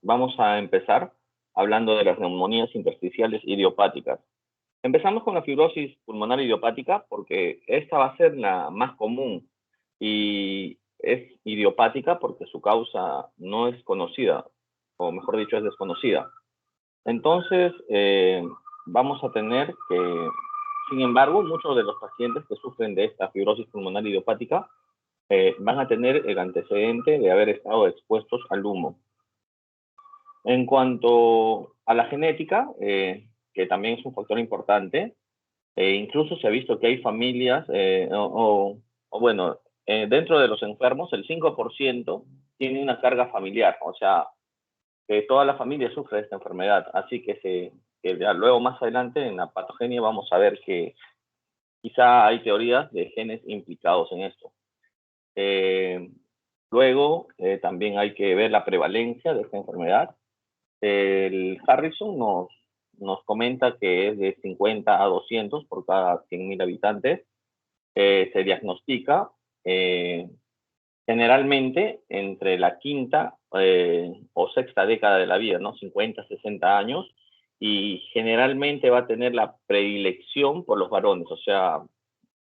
Vamos a empezar hablando de las neumonías intersticiales idiopáticas. Empezamos con la fibrosis pulmonar idiopática porque esta va a ser la más común y es idiopática porque su causa no es conocida, o mejor dicho, es desconocida. Entonces, vamos a tener que, sin embargo, muchos de los pacientes que sufren de esta fibrosis pulmonar idiopática van a tener el antecedente de haber estado expuestos al humo. En cuanto a la genética, que también es un factor importante, incluso se ha visto que hay familias, dentro de los enfermos, el 5% tiene una carga familiar, o sea, que toda la familia sufre de esta enfermedad. Así que luego más adelante en la patogenia vamos a ver que quizá hay teorías de genes implicados en esto. Luego, también hay que ver la prevalencia de esta enfermedad. El Harrison nos comenta que es de 50 a 200 por cada 100.000 habitantes. Se diagnostica generalmente entre la quinta o sexta década de la vida, ¿no? 50, 60 años, y generalmente va a tener la predilección por los varones, o sea,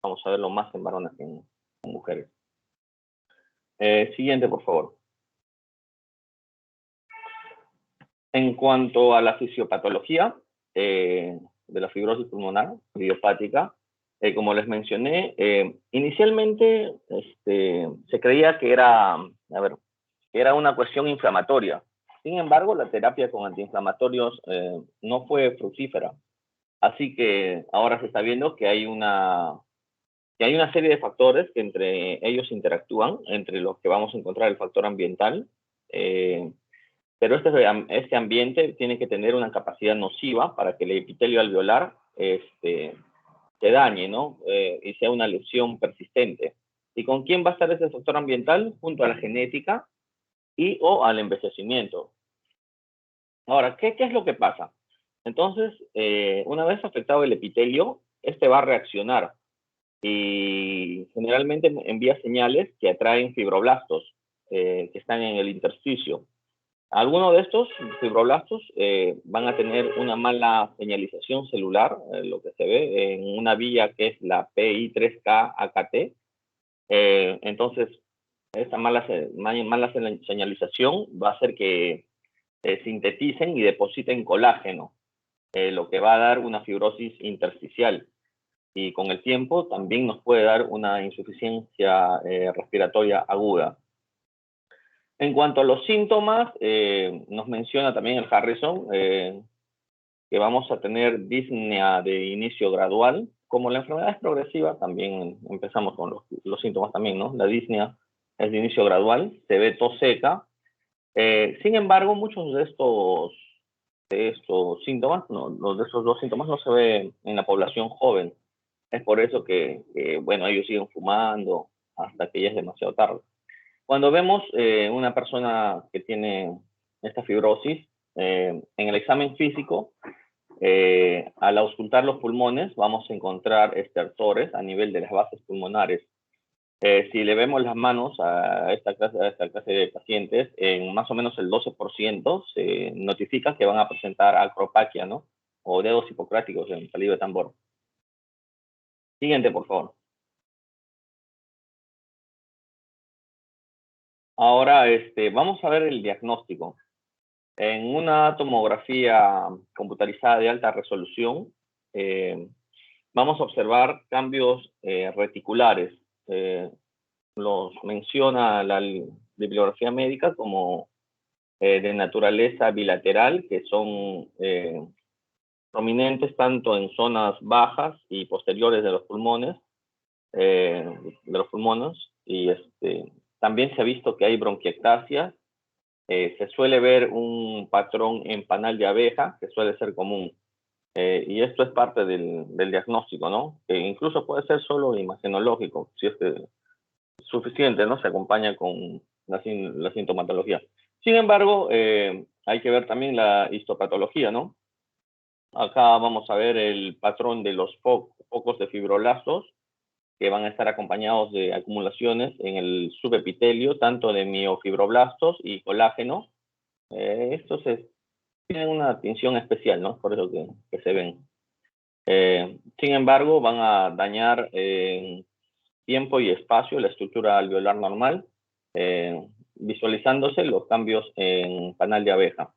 vamos a verlo más en varones que en mujeres. Siguiente, por favor. En cuanto a la fisiopatología de la fibrosis pulmonar idiopática, como les mencioné, inicialmente se creía que era una cuestión inflamatoria. Sin embargo, la terapia con antiinflamatorios no fue fructífera. Así que ahora se está viendo que hay una serie de factores que entre ellos interactúan, entre los que vamos a encontrar el factor ambiental, pero este ambiente tiene que tener una capacidad nociva para que el epitelio alveolar se dañe, ¿no? Y sea una lesión persistente. ¿Y con quién va a estar ese factor ambiental? Junto a la genética o al envejecimiento. Ahora, ¿qué es lo que pasa? Entonces, una vez afectado el epitelio, este va a reaccionar y generalmente envía señales que atraen fibroblastos que están en el intersticio. Algunos de estos fibroblastos van a tener una mala señalización celular, lo que se ve en una vía que es la PI3K-AKT. Entonces, esta mala señalización va a hacer que sinteticen y depositen colágeno, lo que va a dar una fibrosis intersticial. Y con el tiempo también nos puede dar una insuficiencia respiratoria aguda. En cuanto a los síntomas, nos menciona también el Harrison que vamos a tener disnea de inicio gradual. Como la enfermedad es progresiva, también empezamos con los síntomas también, ¿no? La disnea es de inicio gradual, se ve tos seca. Sin embargo, muchos de estos síntomas, de esos dos síntomas no se ve en la población joven. Es por eso que ellos siguen fumando hasta que ya es demasiado tarde. Cuando vemos una persona que tiene esta fibrosis, en el examen físico, al auscultar los pulmones, vamos a encontrar estertores a nivel de las bases pulmonares. Si le vemos las manos a esta clase de pacientes, en más o menos el 12% se notifica que van a presentar acropaquia, ¿no? O dedos hipocráticos en saliva de tambor. Siguiente, por favor. Ahora vamos a ver el diagnóstico. En una tomografía computarizada de alta resolución, vamos a observar cambios reticulares. Los menciona la bibliografía médica como de naturaleza bilateral, que son prominentes tanto en zonas bajas y posteriores de los pulmones, y también se ha visto que hay bronquiectasias. Se suele ver un patrón en panal de abeja, que suele ser común. Y esto es parte del diagnóstico, ¿no? Que incluso puede ser solo imagenológico, si es que es suficiente, ¿no? Se acompaña con la sintomatología. Sin embargo, hay que ver también la histopatología, ¿no? Acá vamos a ver el patrón de los focos de fibroblastos, que van a estar acompañados de acumulaciones en el subepitelio, tanto de miofibroblastos y colágeno. Tienen una tinción especial, ¿no? Por eso que se ven. Sin embargo, van a dañar en tiempo y espacio la estructura alveolar normal, visualizándose los cambios en panal de abeja.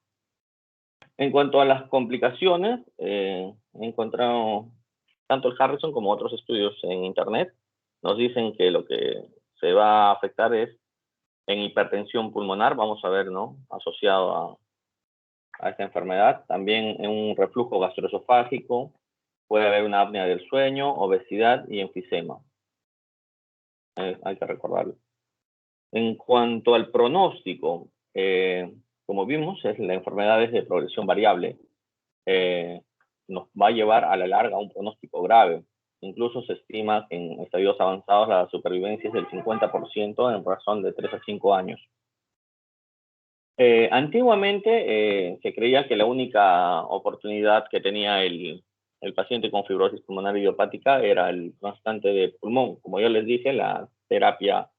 En cuanto a las complicaciones, he encontrado tanto el Harrison como otros estudios en internet, nos dicen que lo que se va a afectar es en hipertensión pulmonar, vamos a ver, ¿no? Asociado a esta enfermedad. También en un reflujo gastroesofágico, puede haber una apnea del sueño, obesidad y enfisema. Hay que recordarlo. En cuanto al pronóstico, como vimos, la enfermedad es de progresión variable. Nos va a llevar a la larga a un pronóstico grave. Incluso se estima que en estadios avanzados la supervivencia es del 50% en razón de 3 a 5 años. Antiguamente se creía que la única oportunidad que tenía el paciente con fibrosis pulmonar idiopática era el trasplante de pulmón. Como yo les dije, la terapia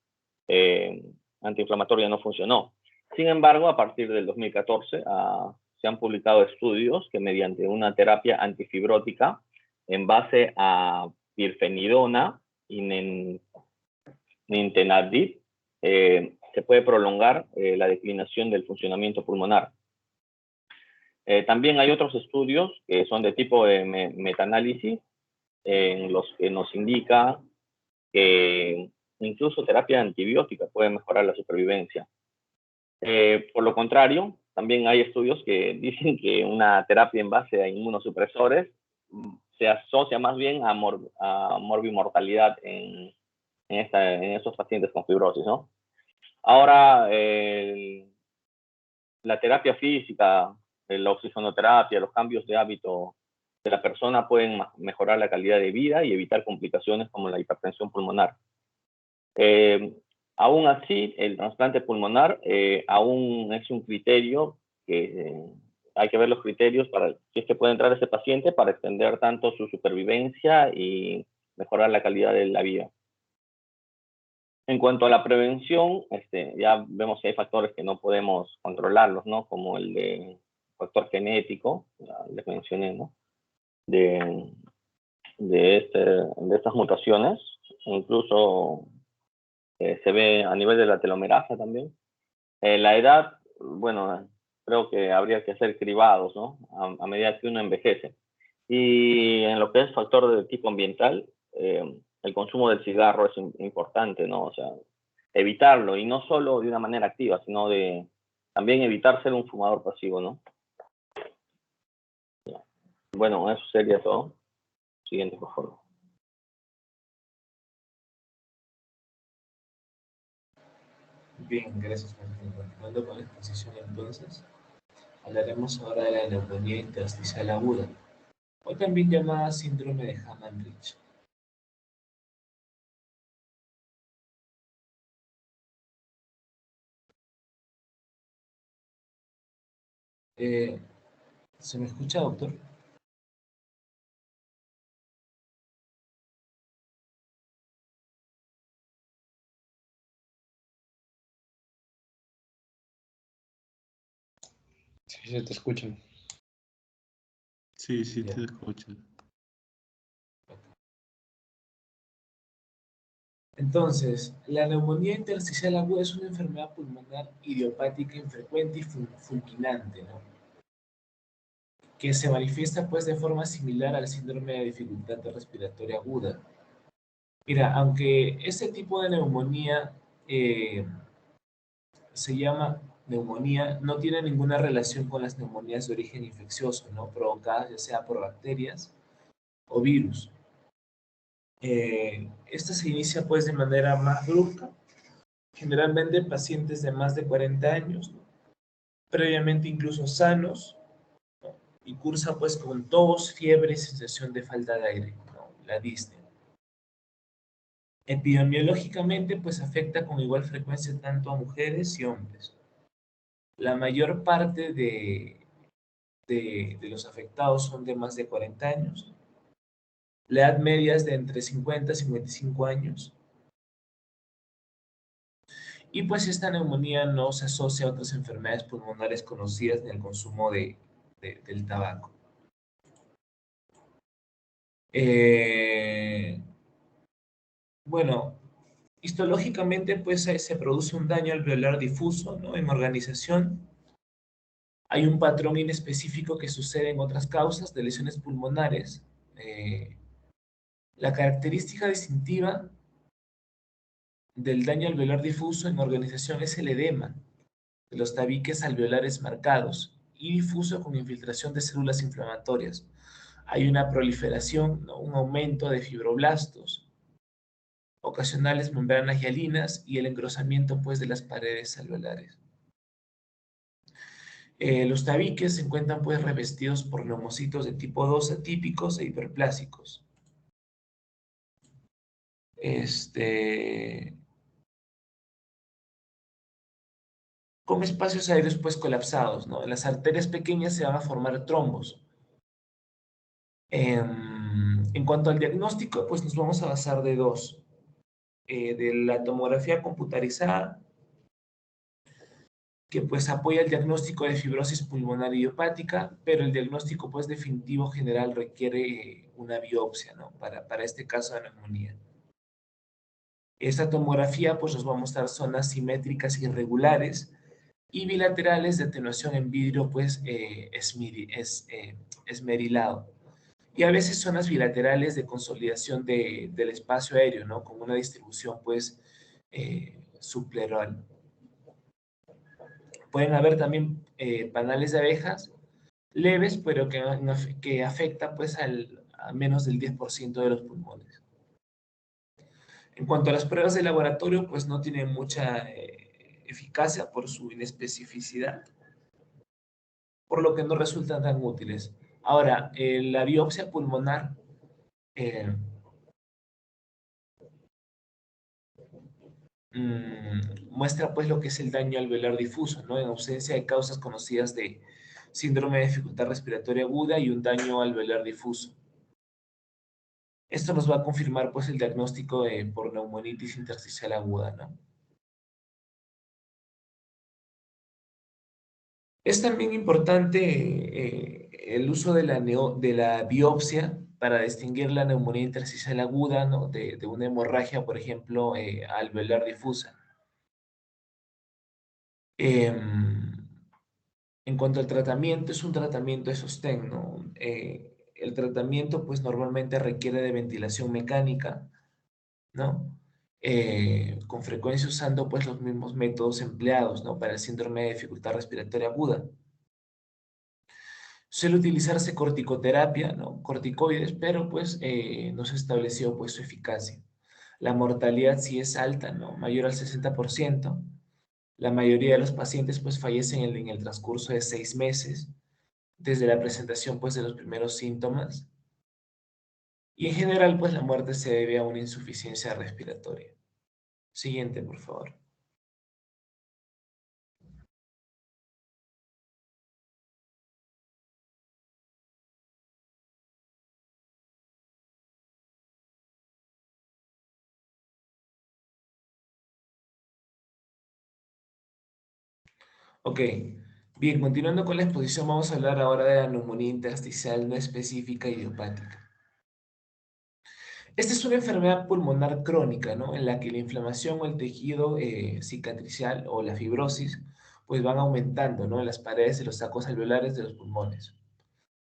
antiinflamatoria no funcionó. Sin embargo, a partir del 2014 se han publicado estudios que mediante una terapia antifibrótica en base a pirfenidona y nintedanib se puede prolongar la declinación del funcionamiento pulmonar. También hay otros estudios que son de tipo de metaanálisis en los que nos indica que incluso terapia antibiótica puede mejorar la supervivencia. Por lo contrario, también hay estudios que dicen que una terapia en base a inmunosupresores se asocia más bien a morbimortalidad en esos pacientes con fibrosis, ¿no? Ahora, la terapia física, la oxigenoterapia, los cambios de hábito de la persona pueden mejorar la calidad de vida y evitar complicaciones como la hipertensión pulmonar. Aún así, el trasplante pulmonar aún es un criterio que hay que ver los criterios para si es que puede entrar ese paciente para extender tanto su supervivencia y mejorar la calidad de la vida. En cuanto a la prevención, ya vemos que hay factores que no podemos controlarlos, ¿no? Como el de factor genético, ya les mencioné, ¿no? De estas mutaciones, incluso se ve a nivel de la telomerasa también. La edad, bueno, creo que habría que hacer cribados, ¿no? A medida que uno envejece. Y en lo que es factor de tipo ambiental, el consumo del cigarro es importante, ¿no? O sea, evitarlo, y no solo de una manera activa, sino también evitar ser un fumador pasivo, ¿no? Bueno, eso sería todo. Siguiente, por favor. Bien, gracias, Martín. Continuando con la exposición entonces, hablaremos ahora de la neumonía intersticial aguda, o también llamada síndrome de Hammond-Rich. ¿Se me escucha, doctor? Sí, se te escucha. Sí, sí, Bien. te escucho. Entonces, la neumonía intersticial aguda es una enfermedad pulmonar idiopática infrecuente y fulminante, ¿no? Que se manifiesta pues de forma similar al síndrome de dificultad respiratoria aguda. Mira, aunque este tipo de neumonía se llama neumonía, no tiene ninguna relación con las neumonías de origen infeccioso, ¿no? Provocadas ya sea por bacterias o virus. Esta se inicia pues de manera más brusca, generalmente en pacientes de más de 40 años, ¿no? Previamente incluso sanos, ¿no? Y cursa pues con tos, fiebre y sensación de falta de aire, ¿no? La disnea. Epidemiológicamente pues afecta con igual frecuencia tanto a mujeres y hombres. La mayor parte de los afectados son de más de 40 años. La edad media es de entre 50 y 55 años. Y pues esta neumonía no se asocia a otras enfermedades pulmonares conocidas ni al consumo del tabaco. Bueno, histológicamente pues se produce un daño alveolar difuso, ¿no? En organización. Hay un patrón inespecífico que sucede en otras causas de lesiones pulmonares. Eh, la característica distintiva del daño alveolar difuso en organización es el edema de los tabiques alveolares marcados y difuso con infiltración de células inflamatorias. Hay una proliferación, ¿no? Un aumento de fibroblastos, ocasionales membranas hialinas y el engrosamiento pues, de las paredes alveolares. Los tabiques se encuentran pues, revestidos por neumocitos de tipo 2 atípicos e hiperplásicos. Con espacios aéreos pues colapsados, ¿no? En las arterias pequeñas se van a formar trombos. En cuanto al diagnóstico, pues nos vamos a basar de dos. De la tomografía computarizada, que pues apoya el diagnóstico de fibrosis pulmonar idiopática, pero el diagnóstico pues definitivo general requiere una biopsia, ¿no? Para este caso de neumonía. Esta tomografía pues nos va a mostrar zonas simétricas irregulares y bilaterales de atenuación en vidrio pues esmerilado. Y a veces zonas bilaterales de consolidación del espacio aéreo, ¿no? Con una distribución pues subpleural. Pueden haber también panales de abejas leves, pero que afecta pues a menos del 10% de los pulmones. En cuanto a las pruebas de laboratorio, pues no tienen mucha eficacia por su inespecificidad, por lo que no resultan tan útiles. Ahora, la biopsia pulmonar muestra pues lo que es el daño alveolar difuso, ¿no? En ausencia de causas conocidas de síndrome de dificultad respiratoria aguda y un daño alveolar difuso. Esto nos va a confirmar pues el diagnóstico por neumonitis intersticial aguda, ¿no? Es también importante el uso de la biopsia para distinguir la neumonía intersticial aguda, ¿no? de una hemorragia, por ejemplo, alveolar difusa. En cuanto al tratamiento, es un tratamiento de sostén, ¿no? El tratamiento, pues, normalmente requiere de ventilación mecánica, ¿no? Con frecuencia usando, pues, los mismos métodos empleados, ¿no? Para el síndrome de dificultad respiratoria aguda. Suele utilizarse corticoterapia, ¿no? Corticoides, pero, pues, no se estableció, pues, su eficacia. La mortalidad sí es alta, ¿no? Mayor al 60%. La mayoría de los pacientes, pues, fallecen en el transcurso de 6 meses desde la presentación pues de los primeros síntomas y en general pues la muerte se debe a una insuficiencia respiratoria. Siguiente, por favor. Ok, bien, continuando con la exposición vamos a hablar ahora de la neumonía intersticial no específica idiopática. Esta es una enfermedad pulmonar crónica, ¿no? En la que la inflamación o el tejido cicatricial o la fibrosis pues van aumentando, ¿no? En las paredes de los sacos alveolares de los pulmones.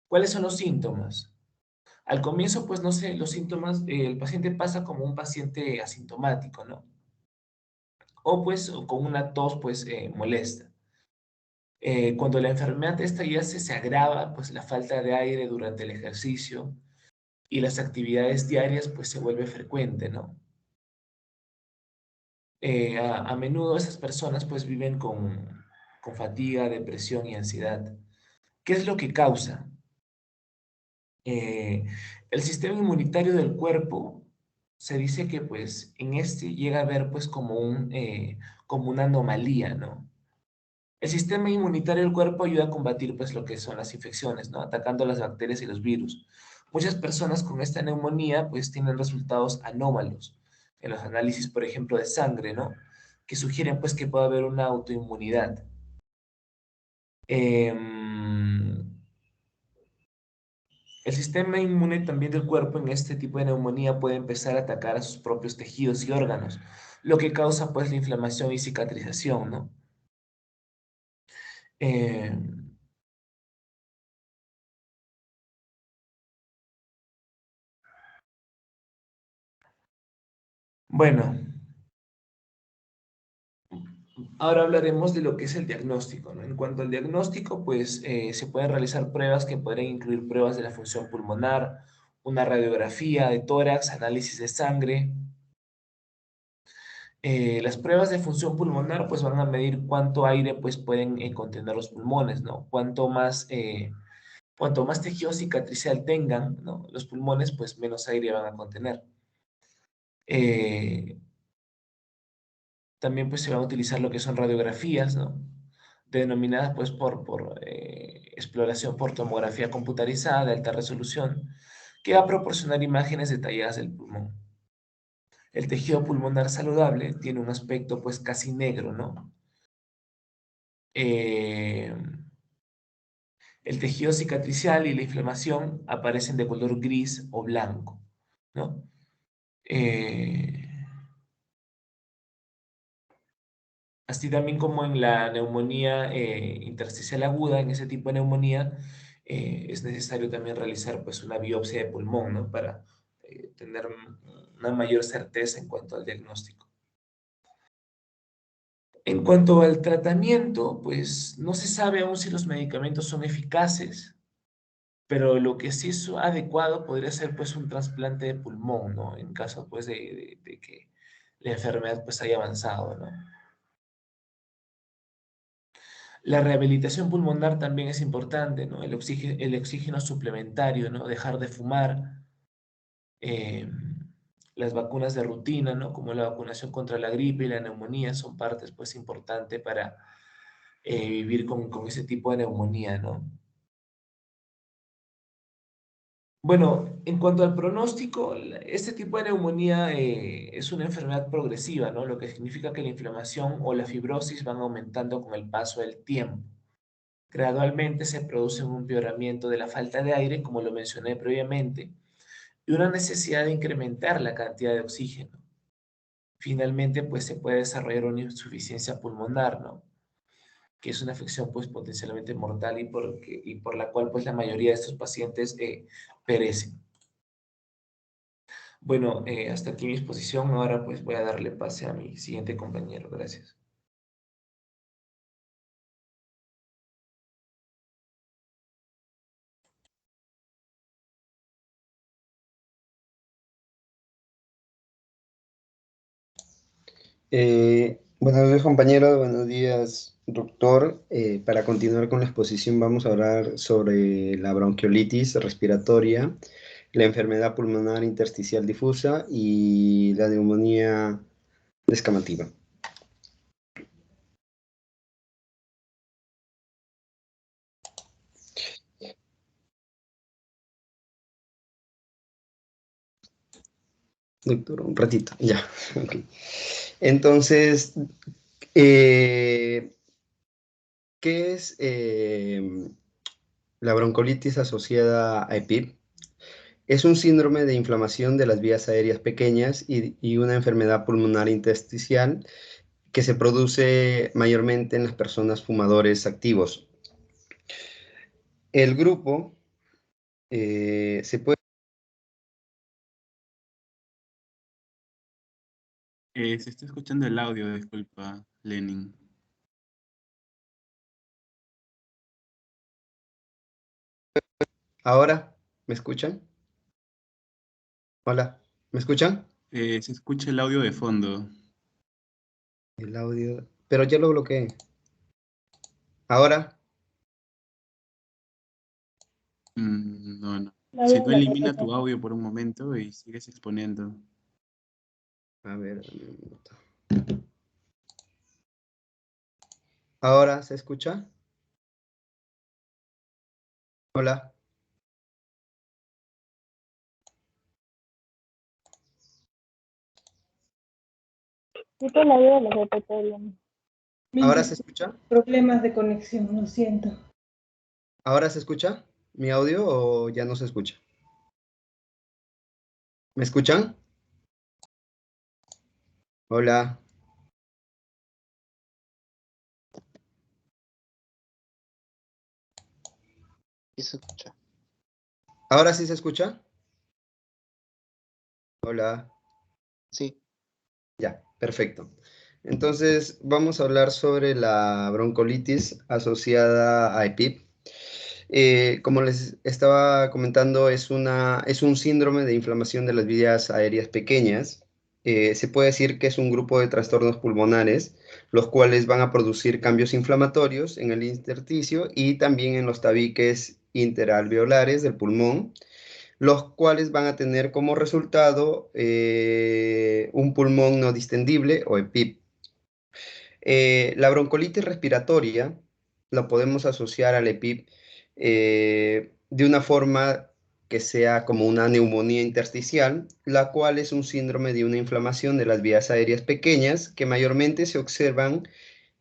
¿Cuáles son los síntomas? Al comienzo, pues no sé, los síntomas, el paciente pasa como un paciente asintomático, ¿no? O pues con una tos, pues molesta. Cuando la enfermedad esta ya se agrava, pues la falta de aire durante el ejercicio y las actividades diarias, pues se vuelve frecuente, ¿no? A menudo esas personas pues viven con fatiga, depresión y ansiedad. ¿Qué es lo que causa? Eh, el sistema inmunitario del cuerpo se dice que pues en este llega a ver pues como una anomalía, ¿no? El sistema inmunitario del cuerpo ayuda a combatir pues lo que son las infecciones, ¿no? Atacando las bacterias y los virus. Muchas personas con esta neumonía pues tienen resultados anómalos en los análisis, por ejemplo, de sangre, ¿no? que sugieren pues que puede haber una autoinmunidad. El sistema inmune también del cuerpo en este tipo de neumonía puede empezar a atacar a sus propios tejidos y órganos, lo que causa pues la inflamación y cicatrización, ¿no? Em, bueno, ahora hablaremos de lo que es el diagnóstico, ¿no? En cuanto al diagnóstico, pues se pueden realizar pruebas que podrían incluir pruebas de la función pulmonar, una radiografía de tórax, análisis de sangre. Las pruebas de función pulmonar pues van a medir cuánto aire pues pueden contener los pulmones, ¿no? Cuanto más tejido cicatricial tengan, ¿no? Los pulmones pues menos aire van a contener. Eh, También pues se van a utilizar lo que son radiografías, ¿no? Denominadas pues por exploración por tomografía computarizada de alta resolución, que va a proporcionar imágenes detalladas del pulmón. El tejido pulmonar saludable tiene un aspecto pues casi negro, ¿no? Eh, el tejido cicatricial y la inflamación aparecen de color gris o blanco, ¿no? Eh, Así también como en la neumonía intersticial aguda, en ese tipo de neumonía, es necesario también realizar pues una biopsia de pulmón, ¿no? Para tener una mayor certeza en cuanto al diagnóstico. En cuanto al tratamiento, pues no se sabe aún si los medicamentos son eficaces, pero lo que sí es adecuado podría ser pues un trasplante de pulmón, ¿no? En caso pues de que la enfermedad pues haya avanzado, ¿no? La rehabilitación pulmonar también es importante, ¿no? El oxígeno suplementario, ¿no? Dejar de fumar, eh, las vacunas de rutina, ¿no? Como la vacunación contra la gripe y la neumonía son partes, pues, importantes para vivir con ese tipo de neumonía, ¿no? Bueno, en cuanto al pronóstico, este tipo de neumonía es una enfermedad progresiva, ¿no? Lo que significa que la inflamación o la fibrosis van aumentando con el paso del tiempo. Gradualmente se produce un empeoramiento de la falta de aire, como lo mencioné previamente, y una necesidad de incrementar la cantidad de oxígeno. Finalmente, pues se puede desarrollar una insuficiencia pulmonar, ¿no? Que es una afección pues potencialmente mortal y por la cual pues la mayoría de estos pacientes perecen. Bueno, hasta aquí mi exposición. Ahora pues voy a darle pase a mi siguiente compañero. Gracias. Buenos días, compañeros. Buenos días, doctor. Para continuar con la exposición, vamos a hablar sobre la bronquiolitis respiratoria, la enfermedad pulmonar intersticial difusa y la neumonía descamativa. Doctor, un ratito, ya. Ok. Entonces, eh, ¿qué es la broncolitis asociada a EPIP? Es un síndrome de inflamación de las vías aéreas pequeñas y una enfermedad pulmonar intersticial que se produce mayormente en las personas fumadores activos. El grupo se puede... Se está escuchando el audio, disculpa, Lenin. Ahora, ¿me escuchan? Hola, ¿me escuchan? Se escucha el audio de fondo. El audio, pero ya lo bloqueé. Ahora, No, no. Si no, elimina tu audio por un momento y sigues exponiendo. a ver, dame un minuto. Ahora, ¿se escucha? Hola. Yo te la veo, la repito bien. ¿Ahora se escucha? Problemas de conexión, lo siento. ¿Ahora se escucha mi audio o ya no se escucha? ¿Me escuchan? Hola. Sí se escucha. ¿Ahora sí se escucha? Hola. Sí. Ya, perfecto. Entonces, vamos a hablar sobre la broncolitis asociada a EPIP. Como les estaba comentando, es un síndrome de inflamación de las vías aéreas pequeñas. Se puede decir que es un grupo de trastornos pulmonares, los cuales van a producir cambios inflamatorios en el intersticio y también en los tabiques interalveolares del pulmón, los cuales van a tener como resultado un pulmón no distendible o EPIP. La broncolitis respiratoria la podemos asociar al EPIP de una forma que sea como una neumonía intersticial, la cual es un síndrome de una inflamación de las vías aéreas pequeñas que mayormente se observan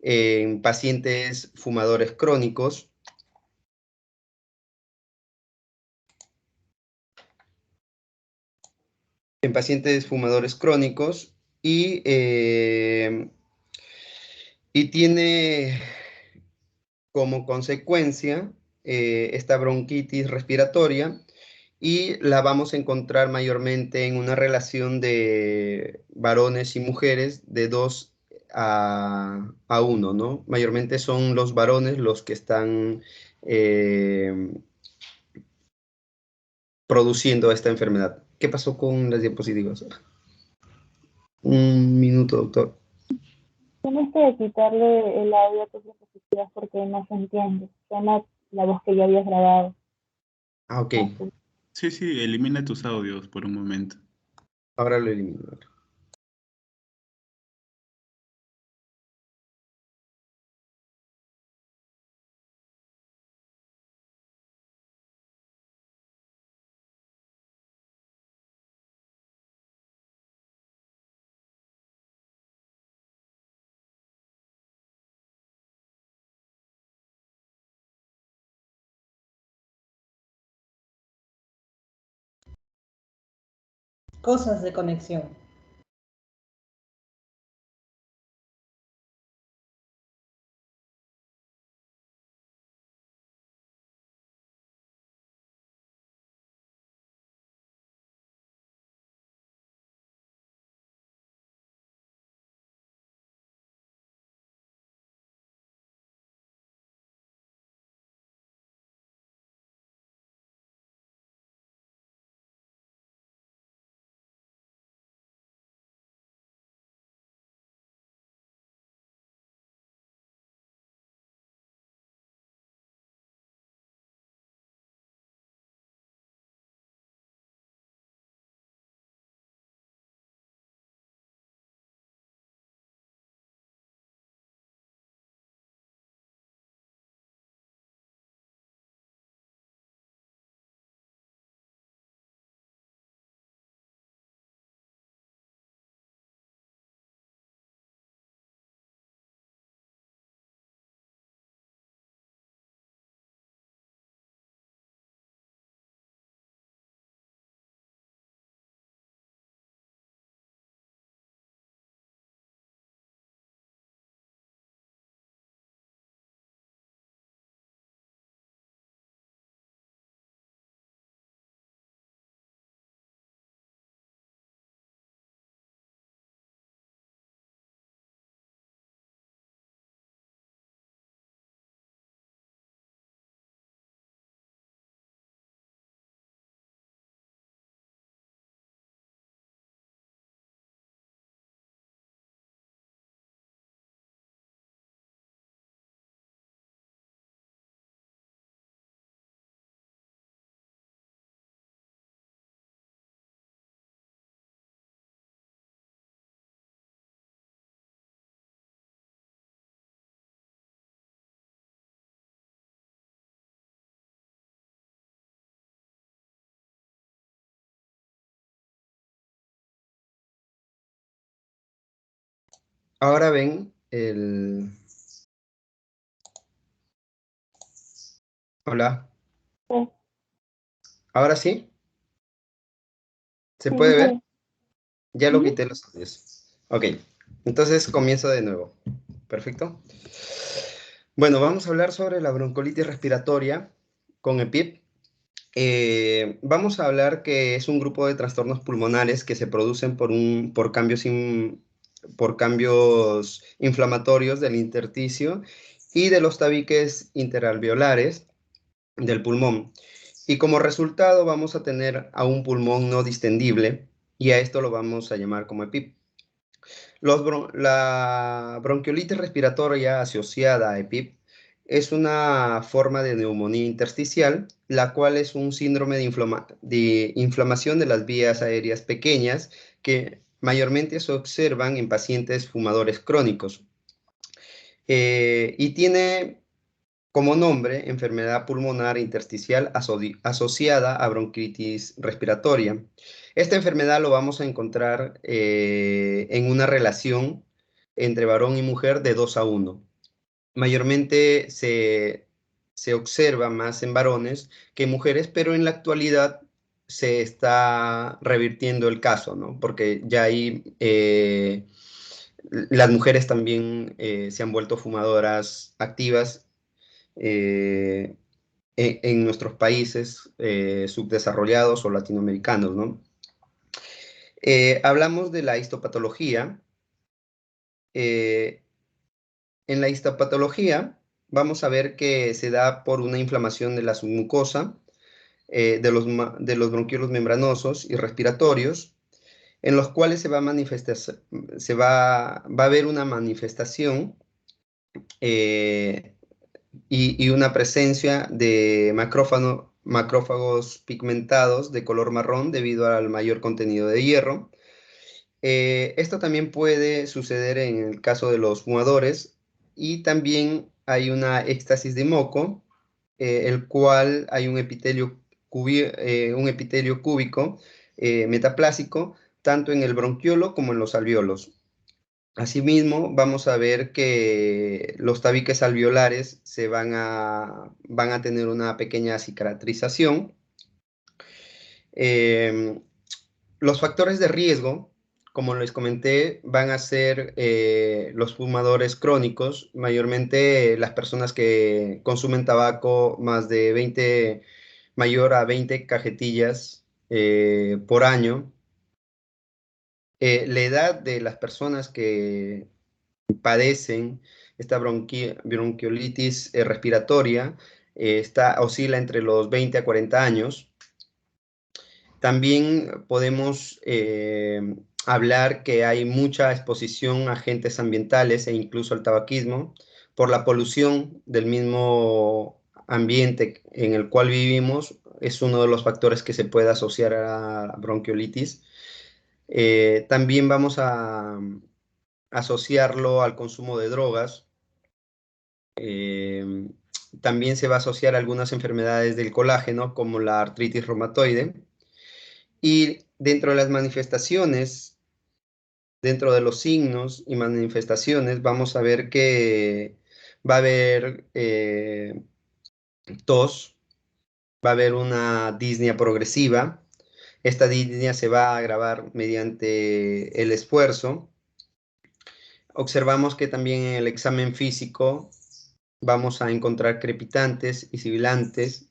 en pacientes fumadores crónicos. En pacientes fumadores crónicos y tiene como consecuencia esta bronquitis respiratoria y la vamos a encontrar mayormente en una relación de varones y mujeres de 2 a 1, ¿no? Mayormente son los varones los que están produciendo esta enfermedad. ¿Qué pasó con las diapositivas? Un minuto, doctor. Tienes que quitarle el audio a tus diapositivas porque no se entiende. Suena la voz que ya habías grabado. Ah, ok. Así. Sí, sí, elimina tus audios por un momento. Ahora lo elimino. Cosas de conexión. Ahora ven el... Hola. Sí, ¿Ahora sí? ¿Se sí, puede ver? sí. Ya lo Ujú. quité los audios. Ok, entonces comienzo de nuevo. Perfecto. Bueno, vamos a hablar sobre la broncolitis respiratoria con EPIP. Vamos a hablar que es un grupo de trastornos pulmonares que se producen por por cambios inflamatorios del intersticio y de los tabiques interalveolares del pulmón. Y como resultado vamos a tener a un pulmón no distendible y a esto lo vamos a llamar como EPIP. La bronquiolitis respiratoria asociada a EPIP es una forma de neumonía intersticial, la cual es un síndrome de inflamación de las vías aéreas pequeñas que mayormente se observan en pacientes fumadores crónicos. Y tiene como nombre enfermedad pulmonar intersticial asociada a bronquitis respiratoria. Esta enfermedad lo vamos a encontrar en una relación entre varón y mujer de 2 a 1. Mayormente se observa más en varones que en mujeres, pero en la actualidad se está revirtiendo el caso, ¿no? Porque ya hay las mujeres también se han vuelto fumadoras activas eh, en nuestros países subdesarrollados o latinoamericanos, ¿no? Hablamos de la histopatología. En la histopatología vamos a ver que se da por una inflamación de la submucosa, de los bronquiolos membranosos y respiratorios, en los cuales va a haber una manifestación y una presencia de macrófagos pigmentados de color marrón debido al mayor contenido de hierro. Esto también puede suceder en el caso de los fumadores y también hay una éxtasis de moco, el cual hay un epitelio cúbico metaplásico tanto en el bronquiolo como en los alveolos. Asimismo, vamos a ver que los tabiques alveolares van a tener una pequeña cicatrización. Em, los factores de riesgo, como les comenté, van a ser los fumadores crónicos, mayormente las personas que consumen tabaco mayor a 20 cajetillas por año. La edad de las personas que padecen esta bronquiolitis respiratoria oscila entre los 20 a 40 años. También podemos hablar que hay mucha exposición a agentes ambientales e incluso al tabaquismo por la polución del mismo ambiente en el cual vivimos. Es uno de los factores que se puede asociar a la bronquiolitis. También vamos a asociarlo al consumo de drogas. También se va a asociar a algunas enfermedades del colágeno, como la artritis reumatoide. Y dentro de las manifestaciones, dentro de los signos y manifestaciones, vamos a ver que va a haber tos, va a haber una disnea progresiva. Esta disnea se va a agravar mediante el esfuerzo. Observamos que también en el examen físico vamos a encontrar crepitantes y sibilantes.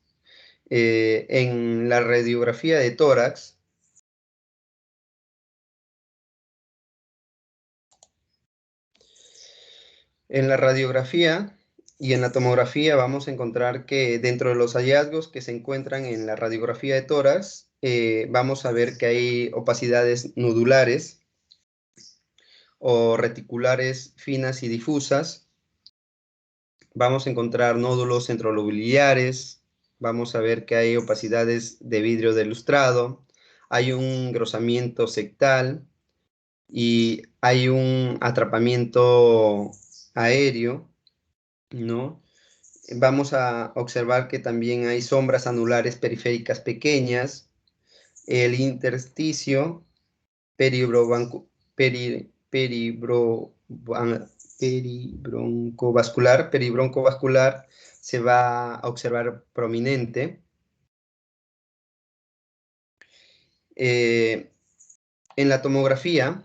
En la radiografía de tórax, en la radiografía y en la tomografía vamos a encontrar que dentro de los hallazgos que se encuentran en la radiografía de tórax, vamos a ver que hay opacidades nodulares o reticulares finas y difusas. Vamos a encontrar nódulos centrolobulares, vamos a ver que hay opacidades de vidrio de lustrado, hay un engrosamiento sectal y hay un atrapamiento aéreo, ¿no? Vamos a observar que también hay sombras anulares periféricas pequeñas, el intersticio peribroncovascular se va a observar prominente. En la tomografía,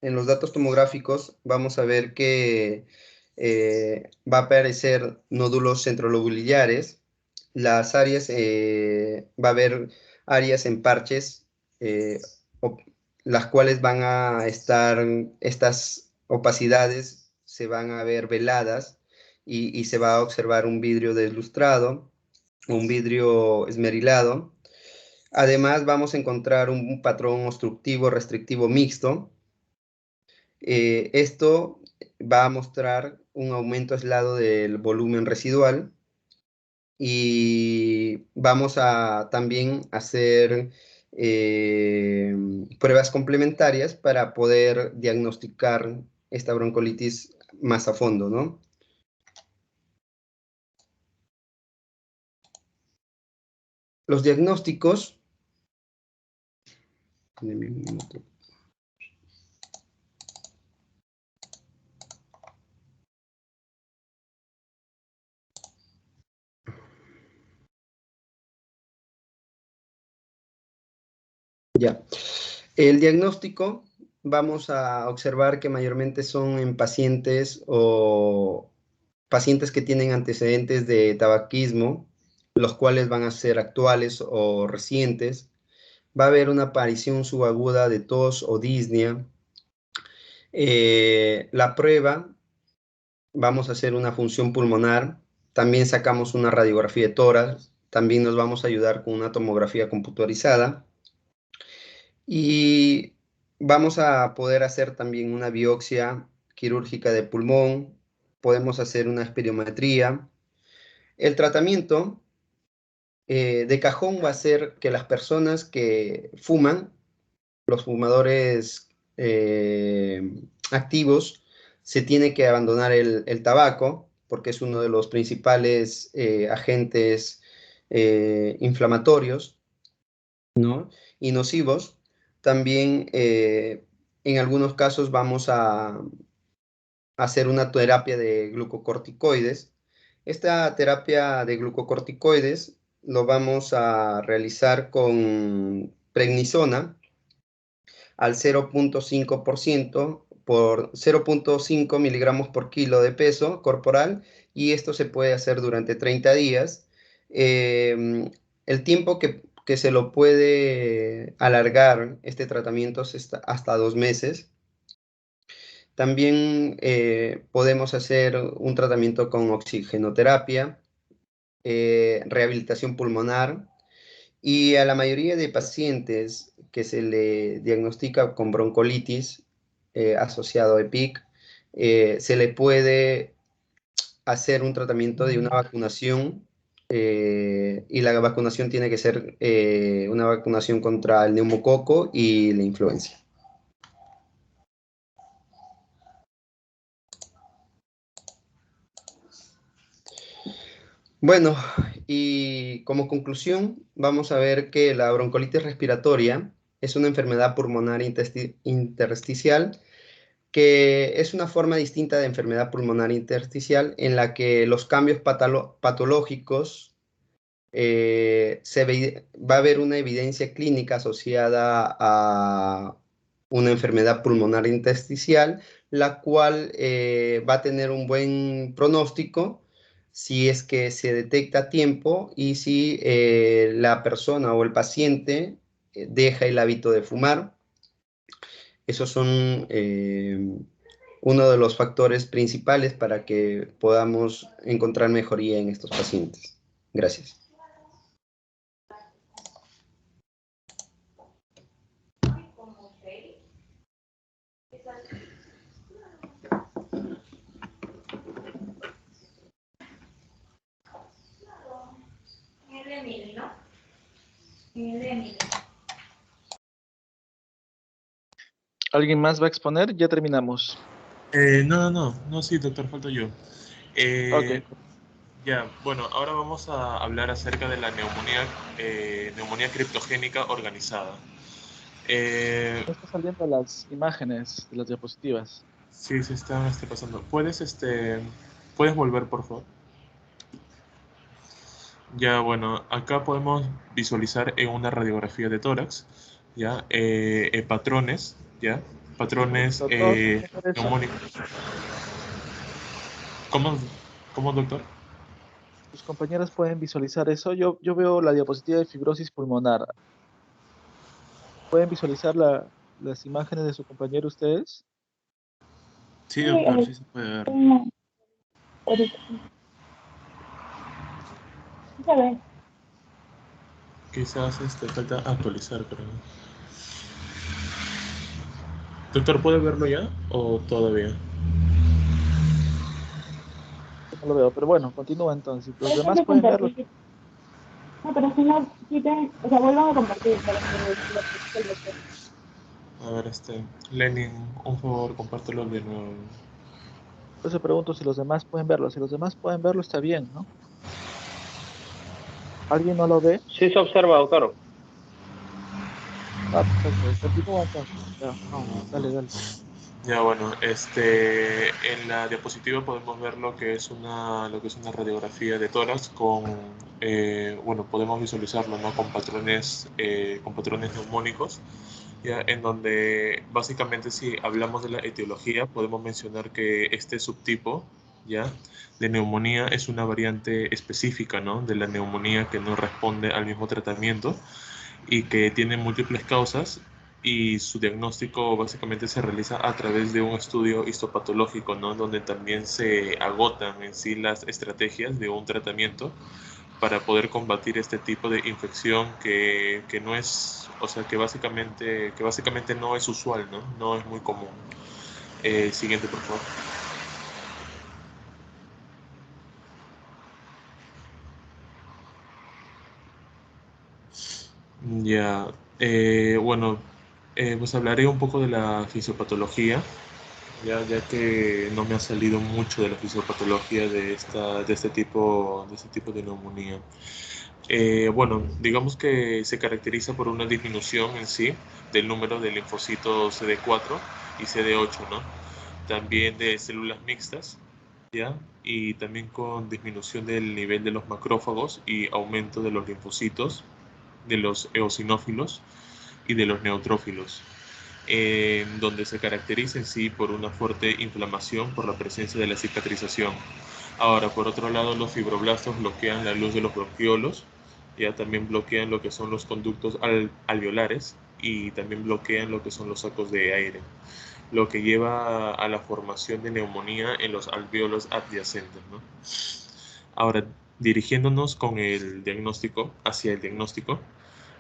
en los datos tomográficos, vamos a ver que va a aparecer nódulos centrolobulillares. Las áreas, va a haber áreas en parches, las cuales van a estar, estas opacidades se van a ver veladas y se va a observar un vidrio deslustrado, un vidrio esmerilado. Además, vamos a encontrar un patrón obstructivo restrictivo mixto. Esto va a mostrar un aumento aislado del volumen residual y vamos a también hacer pruebas complementarias para poder diagnosticar esta broncolitis más a fondo, ¿no? Los diagnósticos. Ya. El diagnóstico, vamos a observar que mayormente son en pacientes o pacientes que tienen antecedentes de tabaquismo, los cuales van a ser actuales o recientes. Va a haber una aparición subaguda de tos o disnea. La prueba, vamos a hacer una función pulmonar. También sacamos una radiografía de tórax. También nos vamos a ayudar con una tomografía computarizada. Y vamos a poder hacer también una biopsia quirúrgica de pulmón. Podemos hacer una espirometría. El tratamiento de cajón va a ser que las personas que fuman, los fumadores activos, se tiene que abandonar el tabaco porque es uno de los principales agentes inflamatorios, ¿no? Y nocivos. También en algunos casos vamos a hacer una terapia de glucocorticoides. Esta terapia de glucocorticoides lo vamos a realizar con prednisona al 0.5% por 0.5 miligramos por kilo de peso corporal, y esto se puede hacer durante 30 días. El tiempo que se lo puede alargar este tratamiento es hasta 2 meses. También podemos hacer un tratamiento con oxigenoterapia, rehabilitación pulmonar, y a la mayoría de pacientes que se le diagnostica con broncolitis asociado a EPIC, se le puede hacer un tratamiento de una vacunación, y la vacunación tiene que ser una vacunación contra el neumococo y la influenza. Bueno, y como conclusión, vamos a ver que la broncolitis respiratoria es una enfermedad pulmonar intersticial, que es una forma distinta de enfermedad pulmonar intersticial en la que los cambios patológicos va a haber una evidencia clínica asociada a una enfermedad pulmonar intersticial, la cual va a tener un buen pronóstico si es que se detecta a tiempo y si la persona o el paciente deja el hábito de fumar. Esos son uno de los factores principales para que podamos encontrar mejoría en estos pacientes. Gracias. ¿Alguien más va a exponer? Ya terminamos. No, sí, doctor, falto yo. Ok. Ya, bueno, ahora vamos a hablar acerca de la neumonía criptogénica organizada. Está saliendo las imágenes de las diapositivas. Sí, se está pasando. ¿Puedes volver, por favor? Ya, bueno, acá podemos visualizar en una radiografía de tórax, ya, patrones, ya, patrones Doctor, ¿puede ver eso? neumónicos. ¿Cómo, doctor? Sus compañeros pueden visualizar eso. Yo veo la diapositiva de fibrosis pulmonar. ¿Pueden visualizar las imágenes de su compañero ustedes? Sí, Sí, doctor, sí se puede ver. ahorita. Ya ves. Quizás falta actualizar, pero... Doctor, ¿puede verlo ya o todavía? No lo veo, pero bueno, continúa entonces. ¿Los Dejen demás de pueden verlo? compartir. No, pero si no, quiten, o sea, vuelvan a compartir para que lo publique el doctor. A ver, Lenin, un favor, compártelo de nuevo. Por eso pregunto si los demás pueden verlo. Si los demás pueden verlo, está bien, ¿no? ¿Alguien no lo ve? Sí se observa, doctor. Ah, perfecto. Continúa entonces. Ya, vamos, dale. Ya, bueno, en la diapositiva podemos ver lo que es una radiografía de tórax con, bueno, podemos visualizarlo, ¿no? Con patrones neumónicos, ya, en donde básicamente si hablamos de la etiología, podemos mencionar que este subtipo, ya, de neumonía es una variante específica, ¿no? De la neumonía que no responde al mismo tratamiento y que tiene múltiples causas y su diagnóstico básicamente se realiza a través de un estudio histopatológico, ¿no? Donde también se agotan en sí las estrategias de un tratamiento para poder combatir este tipo de infección que no es, o sea, que básicamente no es usual, ¿no? No es muy común. Siguiente, por favor. Ya, bueno, pues hablaré un poco de la fisiopatología. Ya que no me ha salido mucho de la fisiopatología de este tipo de neumonía. Bueno, digamos que se caracteriza por una disminución en sí del número de linfocitos CD4 y CD8, ¿no? También de células mixtas, ¿ya? Y también con disminución del nivel de los macrófagos y aumento de los linfocitos, de los eosinófilos y de los neutrófilos, donde se caracteriza en sí por una fuerte inflamación por la presencia de la cicatrización. Ahora, por otro lado, los fibroblastos bloquean la luz de los bronquiolos, ya también bloquean lo que son los conductos alveolares y también bloquean lo que son los sacos de aire, lo que lleva a la formación de neumonía en los alvéolos adyacentes, ¿no? Ahora, dirigiéndonos con el diagnóstico, hacia el diagnóstico,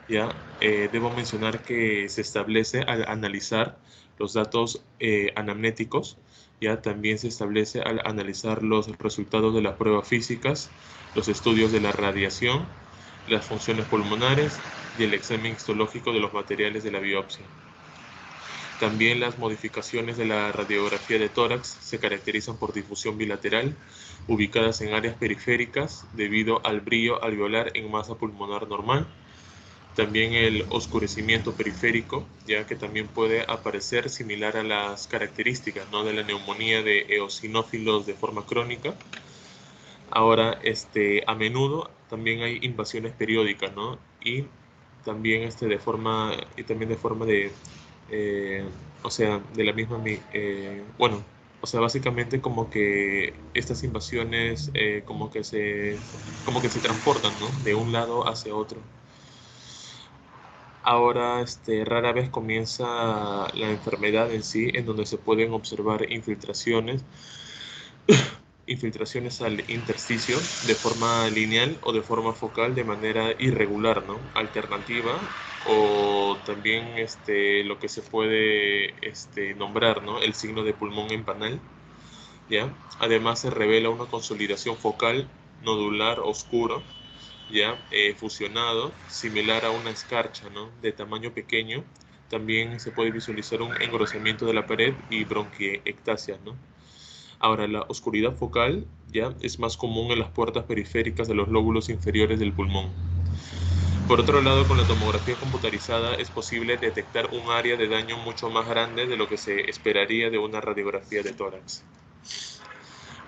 ya, debo mencionar que se establece al analizar los datos anamnéticos, ya también se establece al analizar los resultados de las pruebas físicas, los estudios de la radiación, las funciones pulmonares y el examen histológico de los materiales de la biopsia. También las modificaciones de la radiografía de tórax se caracterizan por difusión bilateral, ubicadas en áreas periféricas debido al brillo alveolar en masa pulmonar normal. También el oscurecimiento periférico, ya que también puede aparecer similar a las características, ¿no? De la neumonía de eosinófilos de forma crónica. Ahora, a menudo también hay invasiones periódicas, ¿no? Y también de forma eh, o sea, de la misma, bueno, o sea, básicamente como que estas invasiones como que se transportan, ¿no? De un lado hacia otro. Ahora, rara vez comienza la enfermedad en sí, en donde se pueden observar infiltraciones al intersticio de forma lineal o de forma focal de manera irregular, ¿no? Alternativa, o también lo que se puede nombrar, ¿no? El signo de pulmón empanal, ¿ya? Además se revela una consolidación focal nodular oscuro, ya, fusionado, similar a una escarcha, ¿no? De tamaño pequeño. También se puede visualizar un engrosamiento de la pared y bronquiectasias, ¿no? Ahora, la oscuridad focal ya es más común en las puertas periféricas de los lóbulos inferiores del pulmón. Por otro lado, con la tomografía computarizada es posible detectar un área de daño mucho más grande de lo que se esperaría de una radiografía de tórax.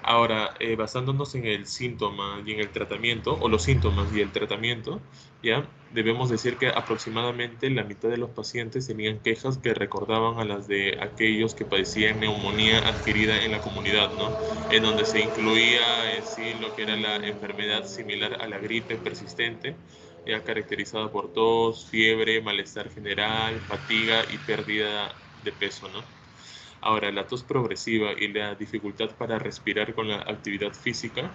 Ahora, basándonos en el síntoma y en el tratamiento, o los síntomas y el tratamiento, ya debemos decir que aproximadamente la mitad de los pacientes tenían quejas que recordaban a las de aquellos que padecían neumonía adquirida en la comunidad, ¿no? En donde se incluía en sí lo que era la enfermedad similar a la gripe persistente, ya caracterizada por tos, fiebre, malestar general, fatiga y pérdida de peso, ¿no? Ahora, la tos progresiva y la dificultad para respirar con la actividad física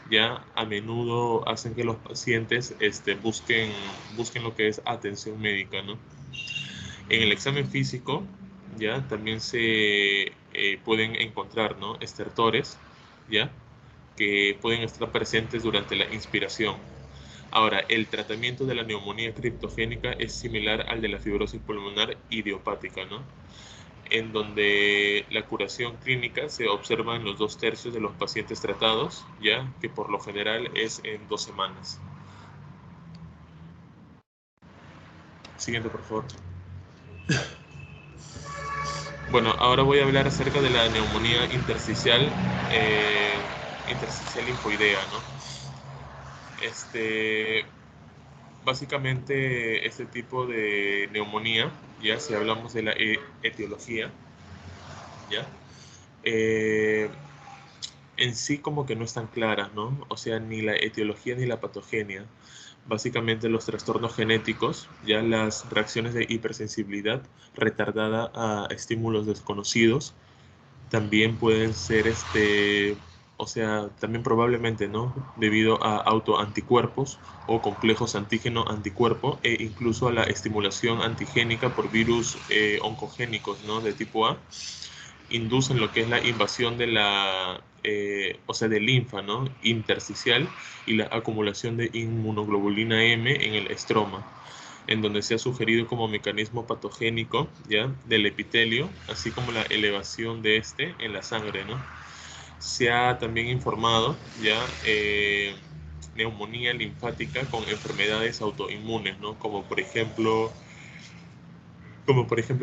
ya a menudo hacen que los pacientes busquen lo que es atención médica, ¿no? En el examen físico ya también se pueden encontrar, ¿no?, estertores, ya, que pueden estar presentes durante la inspiración. Ahora, el tratamiento de la neumonía criptogénica es similar al de la fibrosis pulmonar idiopática, ¿no?, en donde la curación clínica se observa en los 2/3 de los pacientes tratados, ya que por lo general es en 2 semanas. Siguiente, por favor. Bueno, ahora voy a hablar acerca de la neumonía intersticial linfoidea, ¿no? Básicamente, este tipo de neumonía, ya si hablamos de la etiología, ya, en sí como que no están claras, ¿no? O sea, ni la etiología ni la patogenia. Básicamente los trastornos genéticos, ya las reacciones de hipersensibilidad retardada a estímulos desconocidos, también pueden ser, o sea, también probablemente, ¿no?, debido a autoanticuerpos o complejos antígeno-anticuerpo e incluso a la estimulación antigénica por virus oncogénicos, ¿no?, de tipo A, inducen lo que es la invasión de la, o sea, de linfa, ¿no?, intersticial y la acumulación de inmunoglobulina M en el estroma, en donde se ha sugerido como mecanismo patogénico, ¿ya?, del epitelio, así como la elevación de este en la sangre, ¿no? Se ha también informado, ya, neumonía linfática con enfermedades autoinmunes, ¿no?, como por ejemplo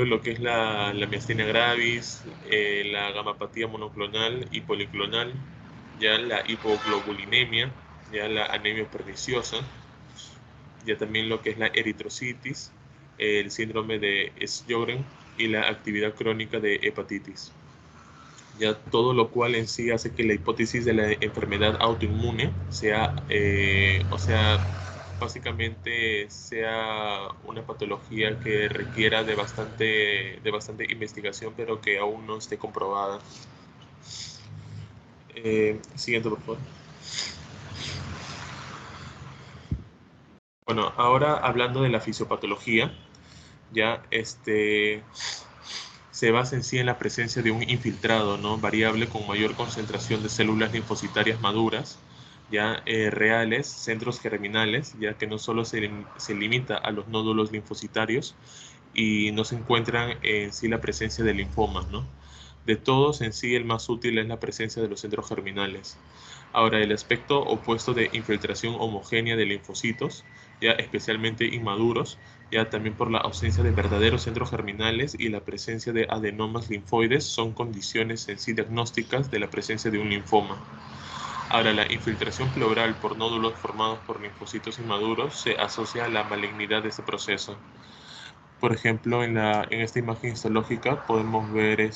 lo que es la miastenia gravis, la gamapatía monoclonal y policlonal, ya la hipoglobulinemia, ya la anemia perniciosa, ya también lo que es la eritrocitis, el síndrome de Sjögren y la actividad crónica de hepatitis. Ya todo lo cual en sí hace que la hipótesis de la enfermedad autoinmune sea, o sea, básicamente sea una patología que requiera de bastante investigación, pero que aún no esté comprobada. Siguiente, por favor. Bueno, ahora hablando de la fisiopatología, ya se basa en sí en la presencia de un infiltrado, ¿no?, variable con mayor concentración de células linfocitarias maduras, ya reales, centros germinales, ya que no solo se limita a los nódulos linfocitarios y no se encuentran en sí la presencia de linfomas, ¿no? De todos en sí el más útil es la presencia de los centros germinales. Ahora, el aspecto opuesto de infiltración homogénea de linfocitos, ya especialmente inmaduros, ya también por la ausencia de verdaderos centros germinales y la presencia de adenomas linfoides, son condiciones en sí diagnósticas de la presencia de un linfoma. Ahora, la infiltración pleural por nódulos formados por linfocitos inmaduros se asocia a la malignidad de este proceso. Por ejemplo, en esta imagen histológica podemos ver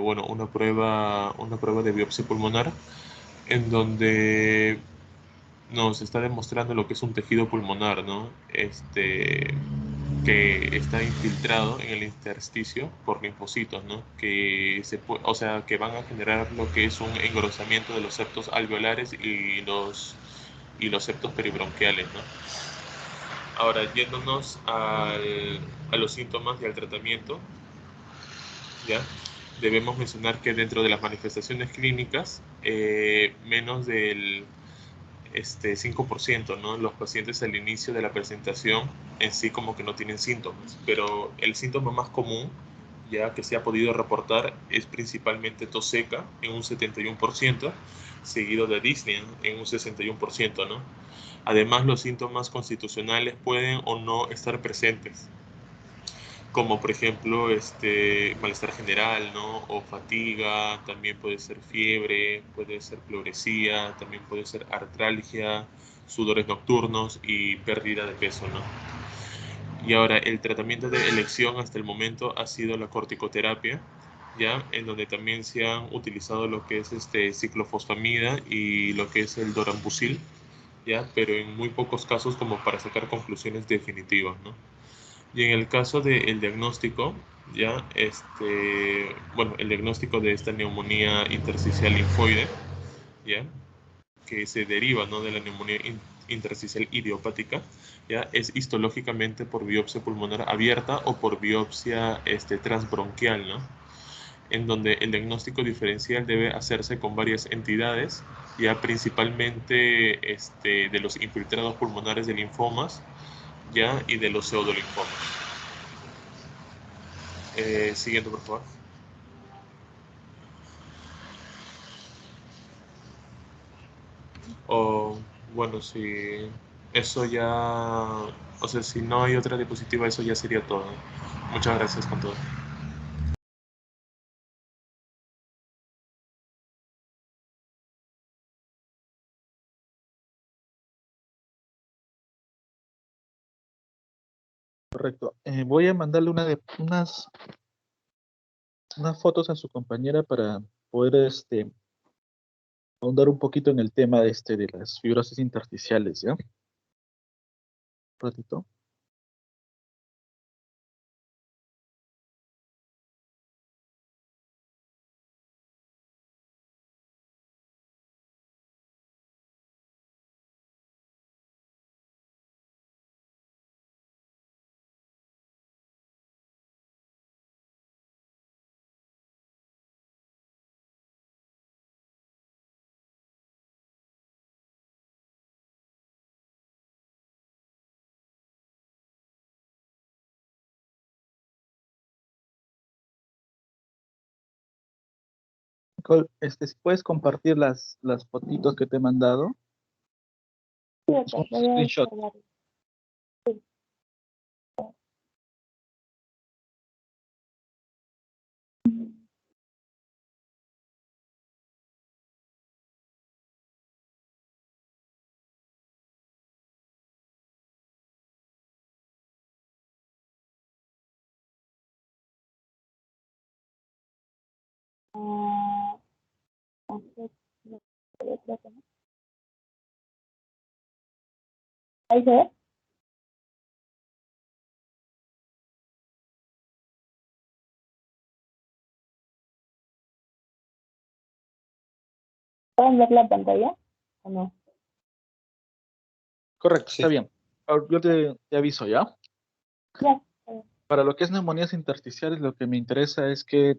una prueba de biopsia pulmonar en donde nos está demostrando lo que es un tejido pulmonar, ¿no? Que está infiltrado en el intersticio por linfocitos, ¿no? Que van a generar lo que es un engrosamiento de los septos alveolares y los septos peribronquiales, ¿no? Ahora, yéndonos a los síntomas y al tratamiento, ¿ya? Debemos mencionar que dentro de las manifestaciones clínicas, menos del 5%, ¿no?, los pacientes al inicio de la presentación en sí como que no tienen síntomas, pero el síntoma más común, ya que se ha podido reportar es principalmente tos seca en un 71%, seguido de disnea en un 61%, ¿no? Además, los síntomas constitucionales pueden o no estar presentes, como por ejemplo malestar general, ¿no? O fatiga, también puede ser fiebre, puede ser pleuresía, también puede ser artralgia, sudores nocturnos y pérdida de peso, ¿no? Y ahora, el tratamiento de elección hasta el momento ha sido la corticoterapia, ¿ya? En donde también se han utilizado lo que es ciclofosfamida y lo que es el dorambucil, ¿ya? Pero en muy pocos casos como para sacar conclusiones definitivas, ¿no? Y en el caso del diagnóstico, ¿ya? Bueno, el diagnóstico de esta neumonía intersticial linfoide, ¿ya? Que se deriva, ¿no? De la neumonía intersticial idiopática, ¿ya? Es histológicamente por biopsia pulmonar abierta o por biopsia transbronquial, ¿no? En donde el diagnóstico diferencial debe hacerse con varias entidades, ya principalmente de los infiltrados pulmonares de linfomas, ya, y de los pseudolinfomas. Siguiente, por favor. O, bueno, si eso ya, o sea, si no hay otra diapositiva, eso ya sería todo. Muchas gracias con todo. Correcto. Voy a mandarle unas fotos a su compañera para poder ahondar un poquito en el tema de las fibrosis intersticiales, ¿ya? Un ratito. Nicole, si puedes compartir las fotitos que te he mandado. Sí, Es un voy a screenshot. descargarlo. Ah, entonces, no, creo que no. Ahí se ve. ¿Pueden ver la pantalla o no? Correcto, Sí. está bien. Ahora, yo te aviso, ¿ya? Ya. Para lo que es neumonías intersticiales, lo que me interesa es que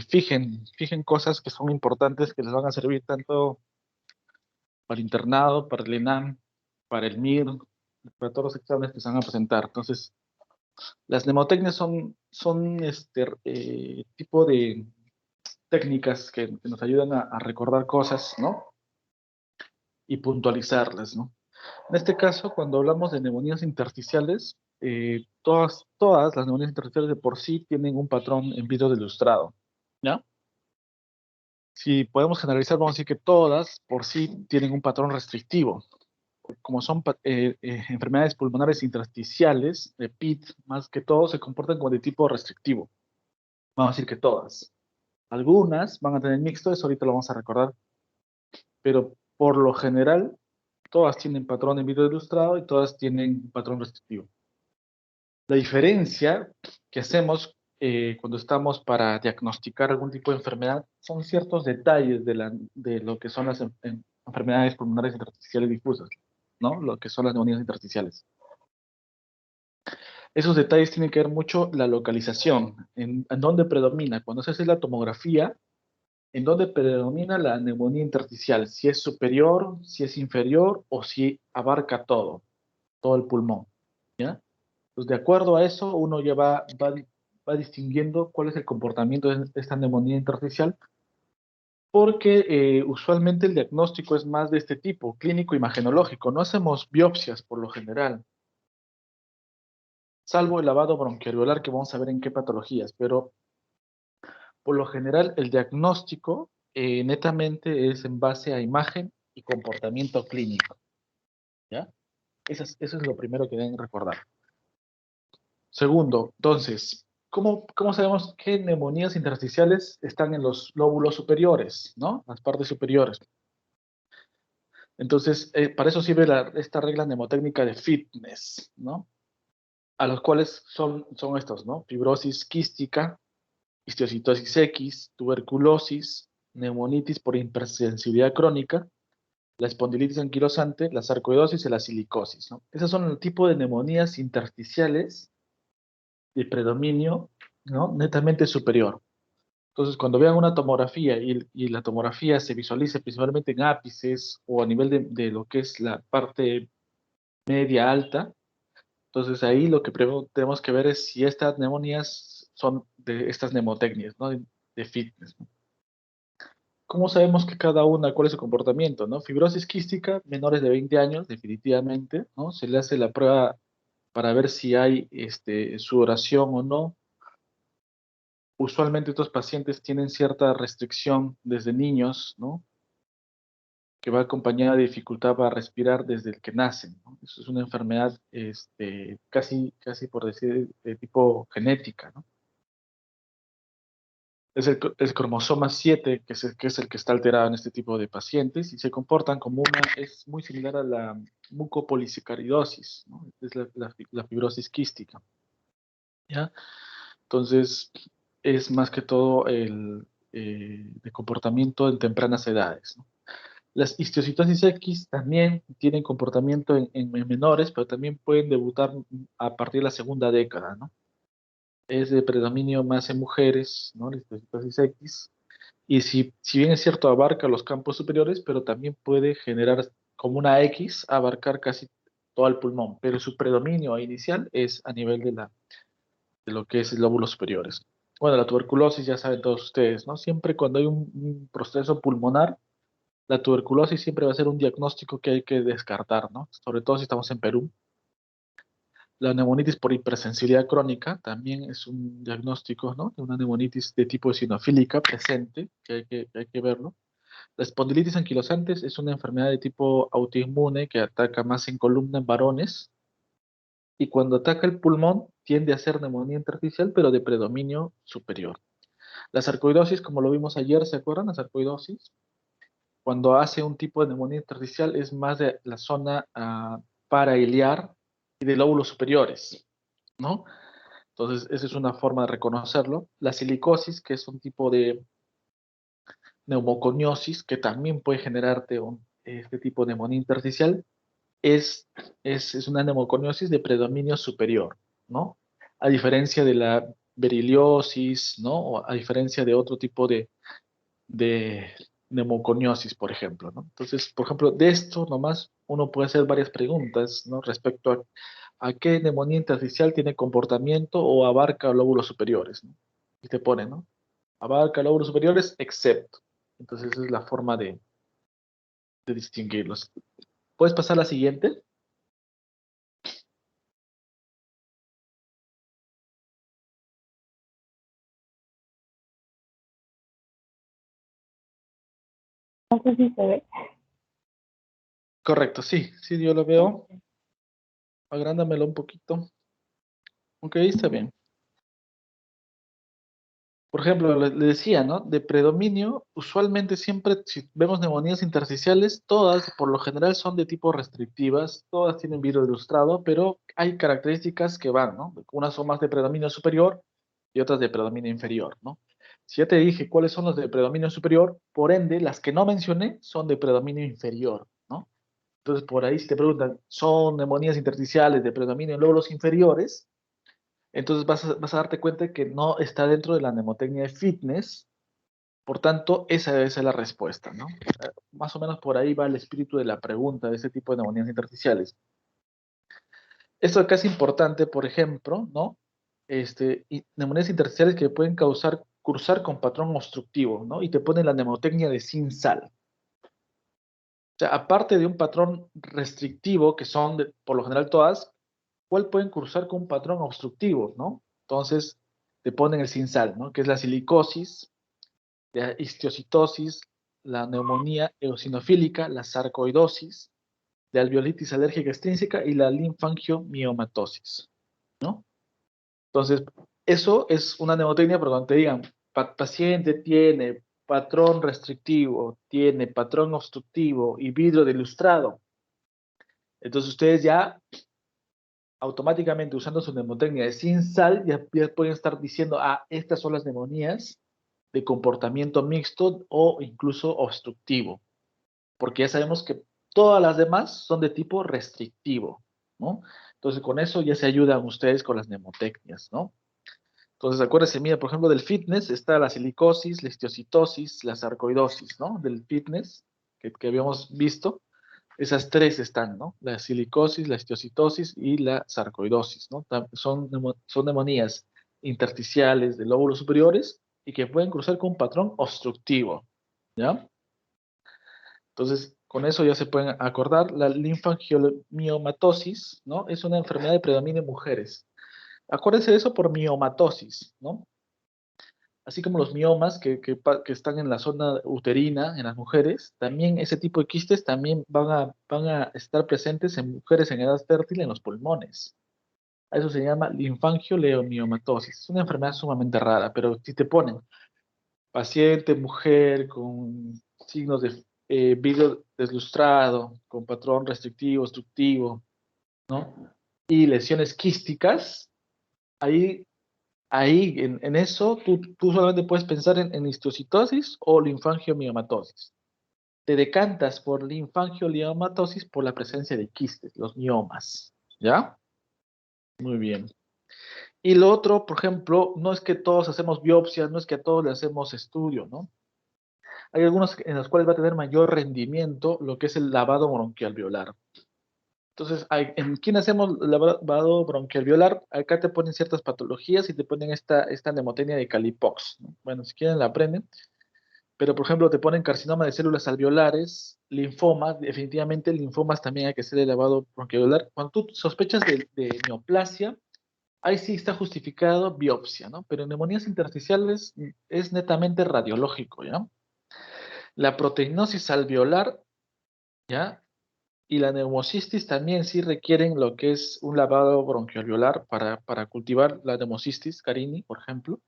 fijen cosas que son importantes, que les van a servir tanto para el internado, para el ENAM, para el MIR, para todos los exámenes que se van a presentar. Entonces, las mnemotecnias son tipo de técnicas que nos ayudan a recordar cosas, ¿no? Y puntualizarlas, ¿no? En este caso, cuando hablamos de neumonías intersticiales, todas las neumonías intersticiales de por sí tienen un patrón en vidrio de ilustrado, ¿ya? Si podemos generalizar, vamos a decir que todas por sí tienen un patrón restrictivo. Como son enfermedades pulmonares intersticiales, de PIT, más que todo, se comportan como de tipo restrictivo. Vamos a decir que todas. Algunas van a tener mixto, eso ahorita lo vamos a recordar, pero por lo general, todas tienen patrón en vidrio ilustrado y todas tienen un patrón restrictivo. La diferencia que hacemos cuando estamos para diagnosticar algún tipo de enfermedad son ciertos detalles de lo que son las enfermedades pulmonares intersticiales difusas, ¿no? Lo que son las neumonías intersticiales. Esos detalles tienen que ver mucho la localización, en dónde predomina. Cuando se hace la tomografía, en dónde predomina la neumonía intersticial, si es superior, si es inferior o si abarca todo el pulmón, ¿ya? Pues de acuerdo a eso, uno ya va va distinguiendo cuál es el comportamiento de esta neumonía intersticial, porque usualmente el diagnóstico es más de este tipo, clínico imagenológico. No hacemos biopsias por lo general, salvo el lavado bronquialveolar, que vamos a ver en qué patologías, pero por lo general el diagnóstico netamente es en base a imagen y comportamiento clínico, ¿ya? Eso es lo primero que deben recordar. Segundo, entonces, ¿cómo sabemos qué neumonías intersticiales están en los lóbulos superiores, ¿no? Las partes superiores. Entonces, para eso sirve esta regla mnemotécnica de fitness, ¿no? A los cuales son estos, ¿no? Fibrosis quística, histiocytosis X, tuberculosis, neumonitis por hipersensibilidad crónica, la espondilitis anquilosante, la sarcoidosis y la silicosis, ¿no? Esos son el tipo de neumonías intersticiales de predominio, ¿no? Netamente superior. Entonces, cuando vean una tomografía y la tomografía se visualiza principalmente en ápices o a nivel de lo que es la parte media alta, entonces ahí lo que tenemos que ver es si estas neumonías son de estas mnemotecnias, ¿no? De fitness, ¿no? ¿Cómo sabemos que cada una, cuál es su comportamiento, ¿no? Fibrosis quística, menores de 20 años, definitivamente, ¿no? Se le hace la prueba para ver si hay sudoración o no. Usualmente estos pacientes tienen cierta restricción desde niños, ¿no? Que va acompañada de dificultad para respirar desde el que nacen, ¿no? Eso es una enfermedad casi por decir de tipo genética, ¿no? Es el cromosoma 7 que es el que está alterado en este tipo de pacientes y se comportan como es muy similar a la mucopolisacaridosis, ¿no? Es la fibrosis quística, ¿ya? Entonces, es más que todo de comportamiento en tempranas edades, ¿no? Las histiocytosis X también tienen comportamiento en menores, pero también pueden debutar a partir de la segunda década, ¿no? Es de predominio más en mujeres, ¿no? La histiocytosis X. Y si bien es cierto, abarca los campos superiores, pero también puede generar como una X, abarcar casi todo el pulmón, pero su predominio inicial es a nivel de lo que es el lóbulos superiores. Bueno, la tuberculosis ya saben todos ustedes, ¿no? Siempre cuando hay un proceso pulmonar, la tuberculosis siempre va a ser un diagnóstico que hay que descartar, ¿no? Sobre todo si estamos en Perú. La neumonitis por hipersensibilidad crónica también es un diagnóstico, ¿no? De una neumonitis de tipo eosinofílica presente, que hay que verlo. La espondilitis anquilosante es una enfermedad de tipo autoinmune que ataca más en columna en varones, y cuando ataca el pulmón tiende a ser neumonía intersticial, pero de predominio superior. La sarcoidosis, como lo vimos ayer, ¿se acuerdan? La sarcoidosis, cuando hace un tipo de neumonía intersticial, es más de la zona parailiar y de lóbulos superiores, ¿no? Entonces, esa es una forma de reconocerlo. La silicosis, que es un tipo de neumoconiosis, que también puede generarte este tipo de neumonía intersticial, es una neumoconiosis de predominio superior, ¿no? A diferencia de la beriliosis, ¿no? O a diferencia de otro tipo de neumoconiosis, por ejemplo, ¿no? Entonces, por ejemplo, de esto nomás uno puede hacer varias preguntas, ¿no? Respecto a qué neumonía intersticial tiene comportamiento o abarca lóbulos superiores, ¿no? Y te pone, ¿no? Abarca lóbulos superiores, excepto. Entonces, esa es la forma de distinguirlos. ¿Puedes pasar a la siguiente? No sé si se ve. Correcto, sí, yo lo veo. Agrándamelo un poquito. Ok, está bien. Por ejemplo, le decía, ¿no? De predominio, usualmente siempre, si vemos neumonías intersticiales, todas, por lo general, son de tipo restrictivas, todas tienen virus ilustrado, pero hay características que van, ¿no? Unas son más de predominio superior y otras de predominio inferior, ¿no? Si ya te dije cuáles son las de predominio superior, por ende, las que no mencioné son de predominio inferior, ¿no? Entonces, por ahí si te preguntan, ¿son neumonías intersticiales de predominio en lóbulos inferiores? Entonces vas a darte cuenta que no está dentro de la mnemotecnia de fitness, por tanto, esa debe ser la respuesta, ¿no? Más o menos por ahí va el espíritu de la pregunta de ese tipo de neumonías intersticiales. Esto acá es importante, por ejemplo, ¿no? neumonías intersticiales que pueden cursar con patrón obstructivo, ¿no? Y te ponen la mnemotecnia de sin sal. O sea, aparte de un patrón restrictivo, que son por lo general todas, ¿cuál pueden cursar con un patrón obstructivo, ¿no? Entonces, te ponen el sin sal, ¿no? Que es la silicosis, la histiocitosis, la neumonía eosinofílica, la sarcoidosis, la alveolitis alérgica extrínseca y la linfangiomyomatosis, ¿no? Entonces, eso es una mnemotecnia, pero cuando te digan, paciente tiene patrón restrictivo, tiene patrón obstructivo y vidrio de ilustrado, entonces ustedes ya automáticamente usando su mnemotecnia de sin sal, ya pueden estar diciendo, estas son las neumonías de comportamiento mixto o incluso obstructivo, porque ya sabemos que todas las demás son de tipo restrictivo, ¿no? Entonces, con eso ya se ayudan ustedes con las mnemotecnias, ¿no? Entonces, acuérdense, mira, por ejemplo, del fitness está la silicosis, la histiocitosis, la sarcoidosis, ¿no? Del fitness que habíamos visto, esas tres están, ¿no? La silicosis, la histiocitosis y la sarcoidosis, ¿no? Son neumonías intersticiales de lóbulos superiores y que pueden cruzar con un patrón obstructivo, ¿ya? Entonces, con eso ya se pueden acordar. La linfangiomatosis, ¿no? Es una enfermedad de predominio en mujeres. Acuérdense de eso por miomatosis, ¿no? Así como los miomas que están en la zona uterina en las mujeres, también ese tipo de quistes también van a estar presentes en mujeres en edad fértil en los pulmones. A eso se llama linfangioleomiomatosis. Es una enfermedad sumamente rara, pero si te ponen paciente, mujer, con signos de vidrio deslustrado, con patrón restrictivo, obstructivo, ¿no? Y lesiones quísticas, ahí en eso, tú solamente puedes pensar en histocitosis o linfangiomyomatosis. Te decantas por linfangiomyomatosis por la presencia de quistes, los miomas, ¿ya? Muy bien. Y lo otro, por ejemplo, no es que todos hacemos biopsias, no es que a todos le hacemos estudio, ¿no? Hay algunos en los cuales va a tener mayor rendimiento lo que es el lavado bronquialveolar. Entonces, ¿en quién hacemos lavado bronquialveolar? Acá te ponen ciertas patologías y te ponen esta mnemotecnia de Calipox, ¿no? Bueno, si quieren la aprenden. Pero, por ejemplo, te ponen carcinoma de células alveolares, linfomas, definitivamente linfomas también hay que hacer el lavado bronquialveolar. Cuando tú sospechas de neoplasia, ahí sí está justificado biopsia, ¿no? Pero en neumonías intersticiales es netamente radiológico, ¿ya? La proteinosis alveolar, ¿ya? Y la neumocistis también sí requieren lo que es un lavado bronquialveolar para cultivar la neumocistis carini, por ejemplo,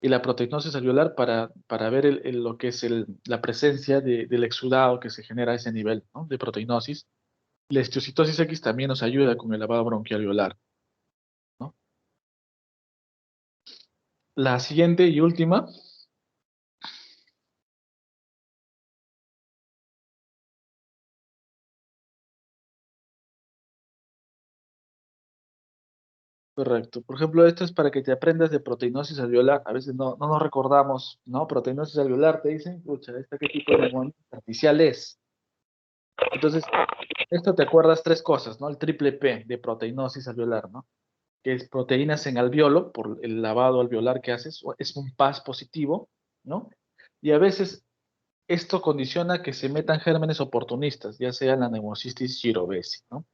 y la proteinosis alveolar para ver lo que es la presencia del exudado que se genera a ese nivel, ¿no? De proteinosis. La histocitosis X también nos ayuda con el lavado bronquialveolar, ¿no? La siguiente y última. Correcto. Por ejemplo, esto es para que te aprendas de proteinosis alveolar. A veces no nos recordamos, ¿no? Proteinosis alveolar, te dicen, pucha, ¿esta qué tipo de neumonía artificial es? Entonces, esto te acuerdas tres cosas, ¿no? El triple P de proteinosis alveolar, ¿no? Que es proteínas en alveolo, por el lavado alveolar que haces, es un PAS positivo, ¿no? Y a veces esto condiciona que se metan gérmenes oportunistas, ya sea la neumocistis girovesi, ¿no?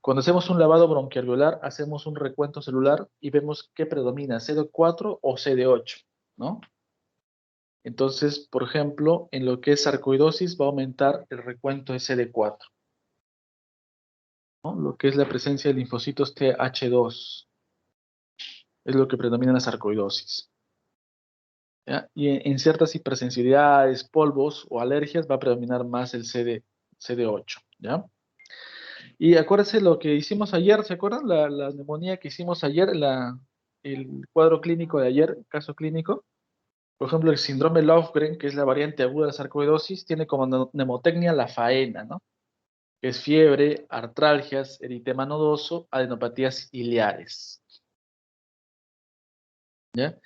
Cuando hacemos un lavado bronquialveolar, hacemos un recuento celular y vemos qué predomina, CD4 o CD8, ¿no? Entonces, por ejemplo, en lo que es sarcoidosis va a aumentar el recuento de CD4, ¿no? Lo que es la presencia de linfocitos TH2, es lo que predomina en la sarcoidosis, ¿ya? Y en ciertas hipersensibilidades, polvos o alergias va a predominar más el CD8, ¿ya? Y acuérdense lo que hicimos ayer, ¿se acuerdan? La neumonía que hicimos ayer, el cuadro clínico de ayer, caso clínico. Por ejemplo, el síndrome Löfgren, que es la variante aguda de la sarcoidosis, tiene como mnemotecnia la faena, ¿no? Que es fiebre, artralgias, eritema nodoso, adenopatías iliares. ¿Ya?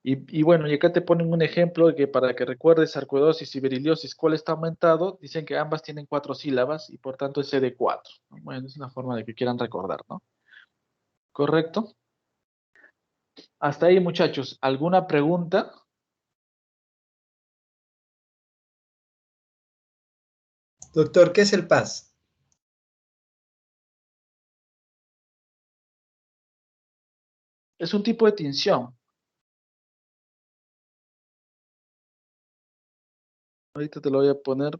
Y bueno, y acá te ponen un ejemplo de que para que recuerdes sarcoidosis y beriliosis, ¿cuál está aumentado? Dicen que ambas tienen 4 sílabas y por tanto es CD4, ¿no? Bueno, es una forma de que quieran recordar, ¿no? ¿correcto? Hasta ahí, muchachos. ¿Alguna pregunta? Doctor, ¿qué es el PAS? Es un tipo de tinción. Ahorita te lo voy a poner.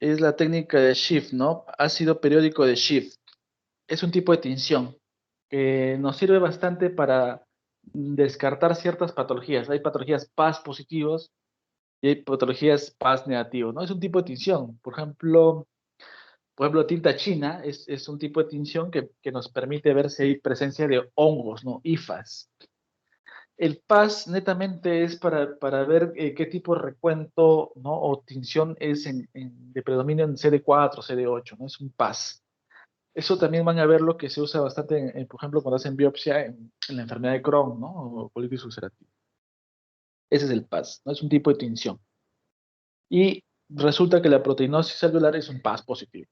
Es la técnica de Schiff, ¿no? Ácido periódico de Schiff. Es un tipo de tinción que nos sirve bastante para descartar ciertas patologías. Hay patologías PAS positivos y hay patologías PAS negativos, ¿no? Es un tipo de tinción. Por ejemplo, tinta china es un tipo de tinción que nos permite ver si hay presencia de hongos, ¿no? IFAS. El PAS netamente es para ver qué tipo de recuento, ¿no? O tinción es de predominio en CD4, CD8, ¿no? Es un PAS. Eso también van a ver lo que se usa bastante, por ejemplo, cuando hacen biopsia en la enfermedad de Crohn, ¿no? O colitis ulcerativa. Ese es el PAS, ¿no? Es un tipo de tinción. Y resulta que la proteinosis celular es un PAS positivo.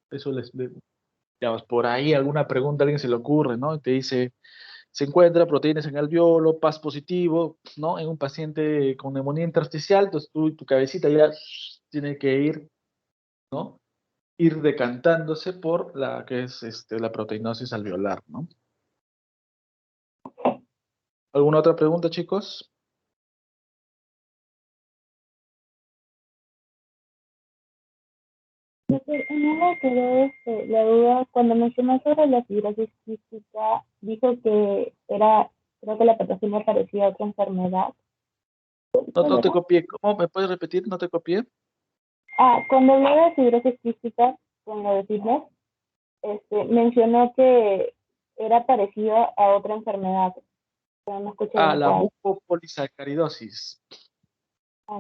Eso digamos, por ahí alguna pregunta a alguien se le ocurre, ¿no? Y te dice, se encuentra proteínas en alveolo, PAS positivo, ¿no? En un paciente con neumonía intersticial, entonces tu cabecita ya tiene que ir, ¿no? Ir decantándose por la que es la proteinosis alveolar, ¿no? ¿Alguna otra pregunta, chicos? Doctor, a mí me quedó la duda, cuando mencionó sobre la fibrosis quística, dijo que era, creo que la patogenia parecía a otra enfermedad. No, ¿Cuál no te era? copié. ¿Cómo me puedes repetir? No te copié. Cuando habló de fibrosis quística, con lo de fitness, mencionó que era parecido a otra enfermedad, pero no escuché bien La cuál. mucopolisacaridosis.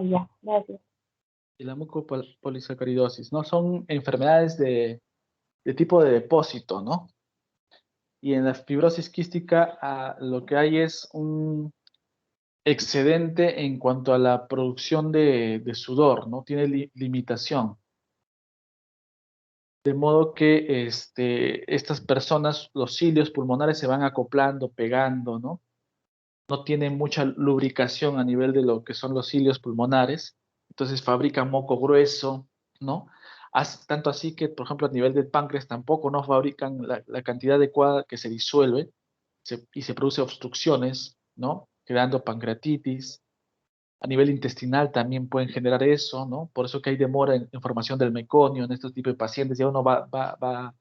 Ya, gracias. Y la mucopolisacaridosis, ¿no? Son enfermedades de tipo de depósito, ¿no? Y en la fibrosis quística lo que hay es un excedente en cuanto a la producción de sudor, ¿no? Tiene limitación. De modo que estas personas, los cilios pulmonares se van acoplando, pegando, ¿no? No tienen mucha lubricación a nivel de lo que son los cilios pulmonares, entonces fabrican moco grueso, ¿no? Tanto así que, por ejemplo, a nivel del páncreas tampoco no fabrican la cantidad adecuada que se disuelve y se produce obstrucciones, ¿no? Creando pancreatitis. A nivel intestinal también pueden generar eso, ¿no? Por eso que hay demora en formación del meconio en estos tipos de pacientes. Ya uno va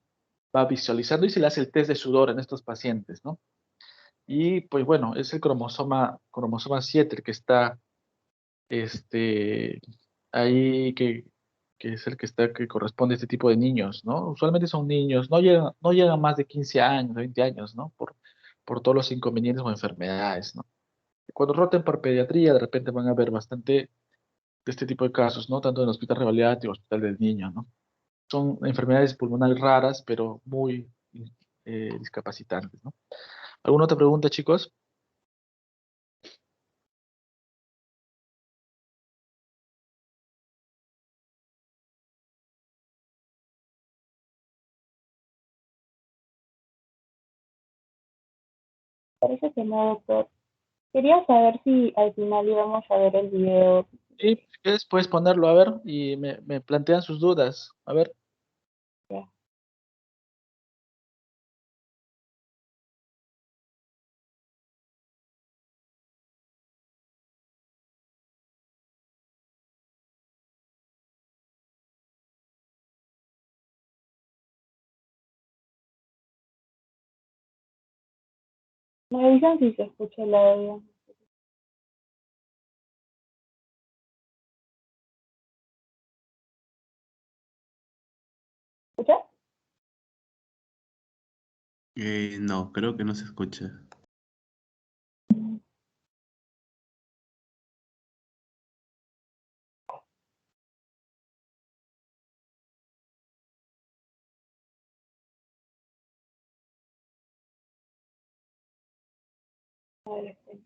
visualizando y se le hace el test de sudor en estos pacientes, ¿no? Y pues bueno, es el cromosoma 7 el que está este, ahí, que es el que corresponde a este tipo de niños, ¿no? Usualmente son niños, no llegan a más de 15 años, 20 años, ¿no? Por todos los inconvenientes o enfermedades, ¿no? Cuando roten por pediatría, de repente van a ver bastante de este tipo de casos, ¿no? Tanto en el Hospital Revalidati y Hospital del Niño, ¿no? Son enfermedades pulmonares raras, pero muy discapacitantes, ¿no? ¿Alguna otra pregunta, chicos? Parece que no, doctor. Quería saber si al final íbamos a ver el video. Sí, si quieres, puedes ponerlo a ver y me plantean sus dudas. A ver. Ya. Me avisan si se escucha el audio. ¿Escucha? No, creo que no se escucha. A ver, espera.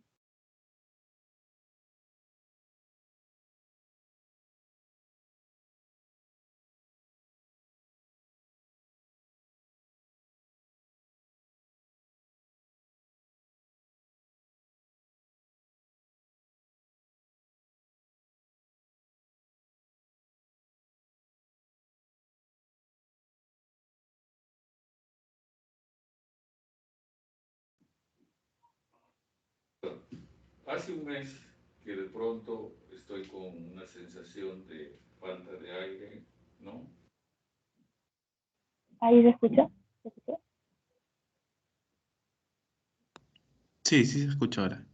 hace un mes que de pronto estoy con una sensación de falta de aire, ¿no? ¿Ahí se escucha? ¿Se escucha? Sí, sí se escucha ahora.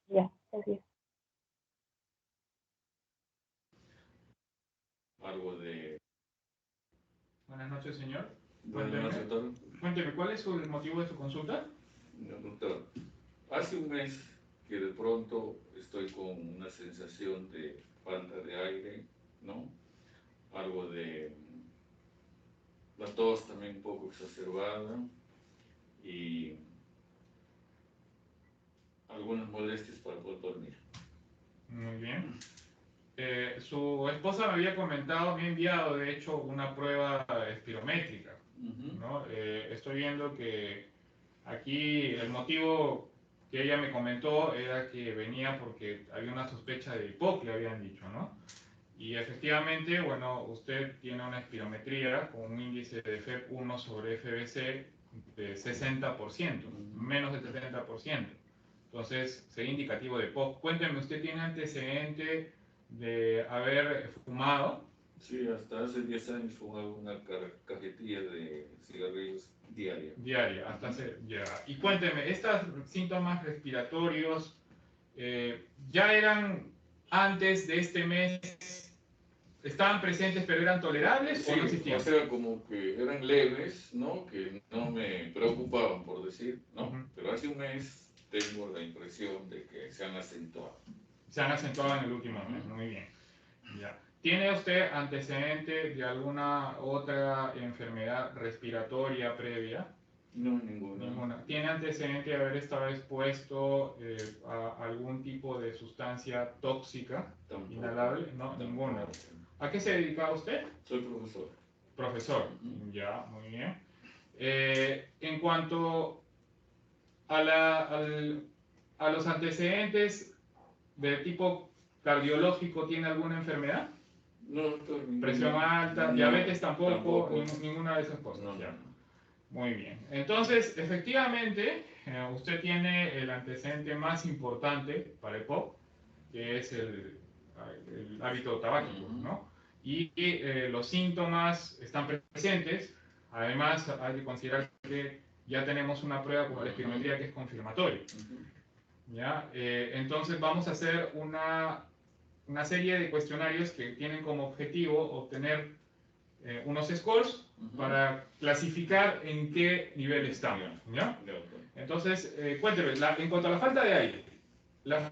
Ya, así es. Algo de... Buenas noches, señor. Buenas noches, doctor. Cuénteme, ¿cuál es el motivo de su consulta? No, doctor, hace un mes que de pronto estoy con una sensación de falta de aire, ¿no? Algo de... La tos también un poco exacerbada y algunas molestias para poder dormir. Muy bien. Su esposa me había comentado, me ha enviado de hecho una prueba espirométrica, ¿no? Estoy viendo que aquí el motivo que ella me comentó era que venía porque había una sospecha de EPOC, le habían dicho, ¿no? Y efectivamente, bueno, usted tiene una espirometría con un índice de FEP1 sobre FBC de 60%, menos del 70%. Entonces, sería indicativo de EPOC. Cuénteme, ¿usted tiene antecedente de haber fumado? Sí, hasta hace 10 años fumaba una cajetilla de cigarrillos diaria. Diaria, hasta hace... Ya. Y cuénteme, ¿estos síntomas respiratorios ya eran antes de este mes? ¿Estaban presentes pero eran tolerables o no existían? O sea, como que eran leves, ¿no? Que no me preocupaban, por decir, ¿no? Pero hace un mes tengo la impresión de que se han acentuado. Se han acentuado en el último mes, muy bien. Ya. ¿Tiene usted antecedente de alguna otra enfermedad respiratoria previa? No, ninguna. Ninguna. ¿Tiene antecedente de haber estado expuesto a algún tipo de sustancia tóxica, inhalable? No, ninguna. ¿A qué se dedicaba usted? Soy profesor. Profesor, ya, muy bien. En cuanto a los antecedentes de tipo cardiológico, ¿tiene alguna enfermedad? No, doctor. Presión alta, no, diabetes tampoco, tampoco. Ninguna de esas cosas. No, Ya. no. Muy bien. Entonces, efectivamente, usted tiene el antecedente más importante para EPOC, que es el hábito tabáquico, ¿no? Y los síntomas están presentes. Además, hay que considerar que ya tenemos una prueba como la espirometría que es confirmatoria. ¿Ya? Entonces, vamos a hacer una serie de cuestionarios que tienen como objetivo obtener unos scores para clasificar en qué nivel estamos, ¿ya? Entonces, cuénteme, en cuanto a la falta de aire, la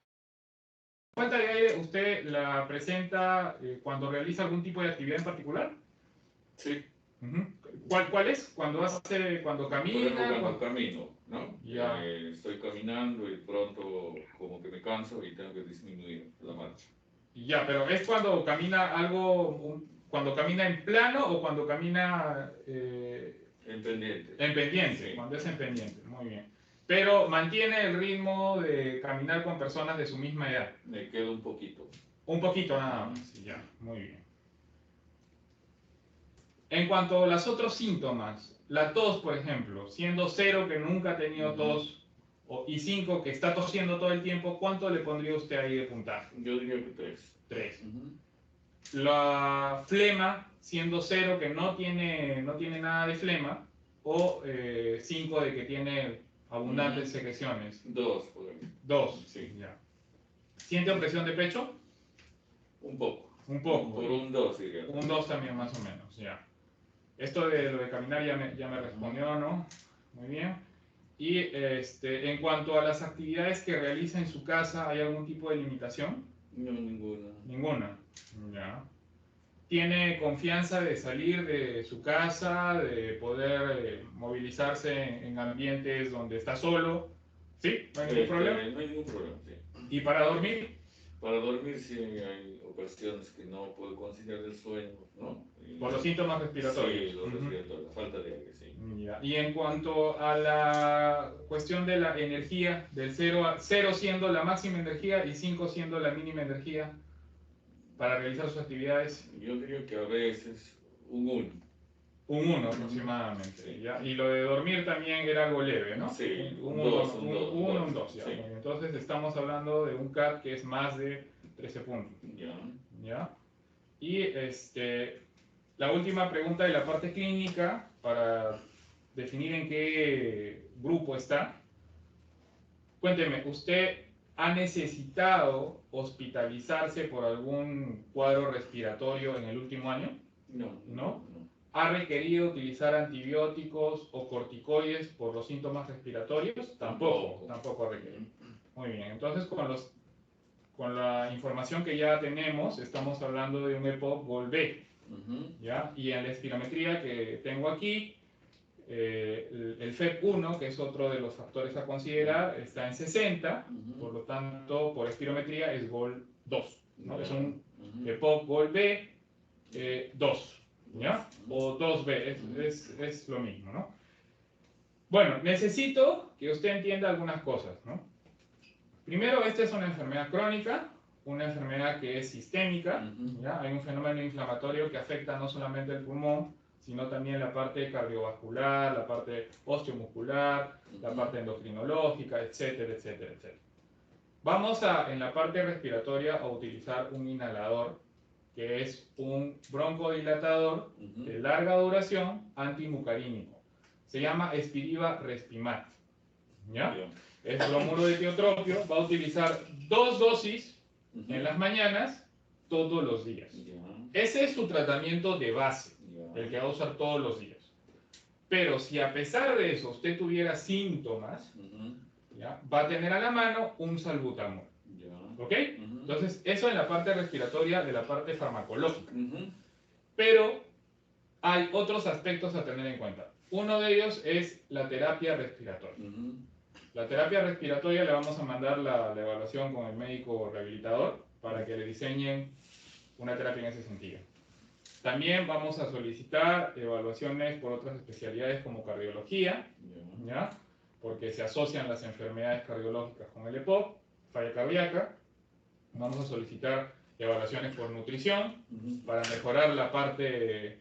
falta de aire, ¿usted la presenta cuando realiza algún tipo de actividad en particular? Sí. ¿Cuál es? ¿Cuando camina? Cuando camino, ¿no? Ya. Estoy caminando y pronto como que me canso y tengo que disminuir la marcha. Ya, pero ¿es cuando camina cuando camina en plano o cuando camina... en pendiente. En pendiente, sí. Cuando es en pendiente, muy bien. Pero mantiene el ritmo de caminar con personas de su misma edad. Me quedo un poquito. Un poquito nada más, ya, muy bien. En cuanto a los otros síntomas, la tos, por ejemplo, siendo 0 que nunca ha tenido tos, y 5 que está tosiendo todo el tiempo, ¿cuánto le pondría usted ahí de puntaje? Yo diría que 3. 3. La flema, siendo 0 que no tiene nada de flema, o 5 de que tiene abundantes secreciones. 2, por ejemplo. 2, sí. Ya. ¿Siente opresión de pecho? Un poco. Un poco. Por un 2, diría. Un 2 también, más o menos, ya. Esto de lo de caminar ya me respondió, ¿no? Muy bien. Y en cuanto a las actividades que realiza en su casa, ¿hay algún tipo de limitación? No, ninguna. Ninguna. Ya. ¿Tiene confianza de salir de su casa, de poder movilizarse en ambientes donde está solo? ¿Sí? ¿No hay ningún problema? No hay ningún problema, sí. ¿Y para dormir? Para dormir sí hay ocasiones que no puedo conciliar el sueño, ¿no? Por los síntomas respiratorios. Sí, los respiratorios, la falta de aire, sí. Ya. Y en cuanto a la cuestión de la energía, del 0 siendo la máxima energía y 5 siendo la mínima energía para realizar sus actividades. Yo diría que a veces un 1. Un 1 aproximadamente, ¿ya? Y lo de dormir también era algo leve, ¿no? Sí, un un 2, un 2, un 1, un 2, ya. sí. Entonces estamos hablando de un CAT que es más de 13 puntos, Ya. ¿ya? Y la última pregunta de la parte clínica, para definir en qué grupo está. Cuénteme, ¿usted ha necesitado hospitalizarse por algún cuadro respiratorio en el último año? No. ¿No? ¿Ha requerido utilizar antibióticos o corticoides por los síntomas respiratorios? Tampoco ha requerido. Muy bien, entonces con la información que ya tenemos, estamos hablando de un EPOC GOL-B, ¿ya? Y en la espirometría que tengo aquí, el FEP1, que es otro de los factores a considerar, está en 60, por lo tanto, por espirometría es GOL-2, ¿no? Es un EPOC GOL-B 2, ¿ya? O 2B, es lo mismo, ¿no? Bueno, necesito que usted entienda algunas cosas, ¿no? Primero, esta es una enfermedad crónica, una enfermedad que es sistémica, ¿ya? Hay un fenómeno inflamatorio que afecta no solamente el pulmón, sino también la parte cardiovascular, la parte osteomuscular, la parte endocrinológica, etcétera, etcétera, etcétera. Vamos en la parte respiratoria a utilizar un inhalador, que es un broncodilatador de larga duración antimucarínico. Se llama Spiriva Respimat, ¿ya? Es bromuro de tiotropio, va a utilizar 2 dosis en las mañanas todos los días. Ese es su tratamiento de base, el que va a usar todos los días. Pero si a pesar de eso usted tuviera síntomas, ¿ya? Va a tener a la mano un salbutamol. ¿Ok? Entonces, eso en la parte respiratoria de la parte farmacológica. Pero hay otros aspectos a tener en cuenta. Uno de ellos es la terapia respiratoria. La terapia respiratoria le vamos a mandar la evaluación con el médico rehabilitador para que le diseñen una terapia en ese sentido. También vamos a solicitar evaluaciones por otras especialidades como cardiología, ¿ya? Porque se asocian las enfermedades cardiológicas con el EPOC, falla cardíaca. Vamos a solicitar evaluaciones por nutrición para mejorar la parte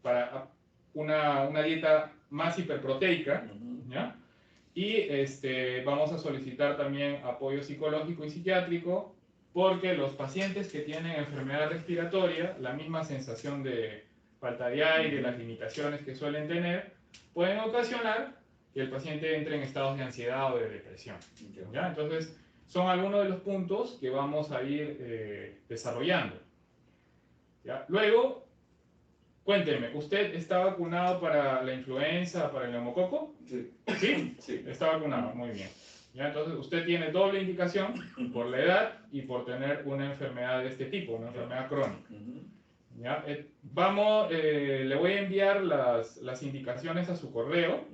para una dieta más hiperproteica, ¿ya? Y vamos a solicitar también apoyo psicológico y psiquiátrico, porque los pacientes que tienen enfermedad respiratoria, la misma sensación de falta de aire, las limitaciones que suelen tener, pueden ocasionar que el paciente entre en estados de ansiedad o de depresión, ¿ya? Entonces, son algunos de los puntos que vamos a ir desarrollando, ¿ya? Luego, cuénteme, ¿usted está vacunado para la influenza, para el neumococo? Sí. ¿Sí? Sí. Está vacunado, muy bien. ¿Ya? Entonces, usted tiene doble indicación por la edad y por tener una enfermedad de este tipo, una enfermedad crónica. ¿Ya? Le voy a enviar las indicaciones a su correo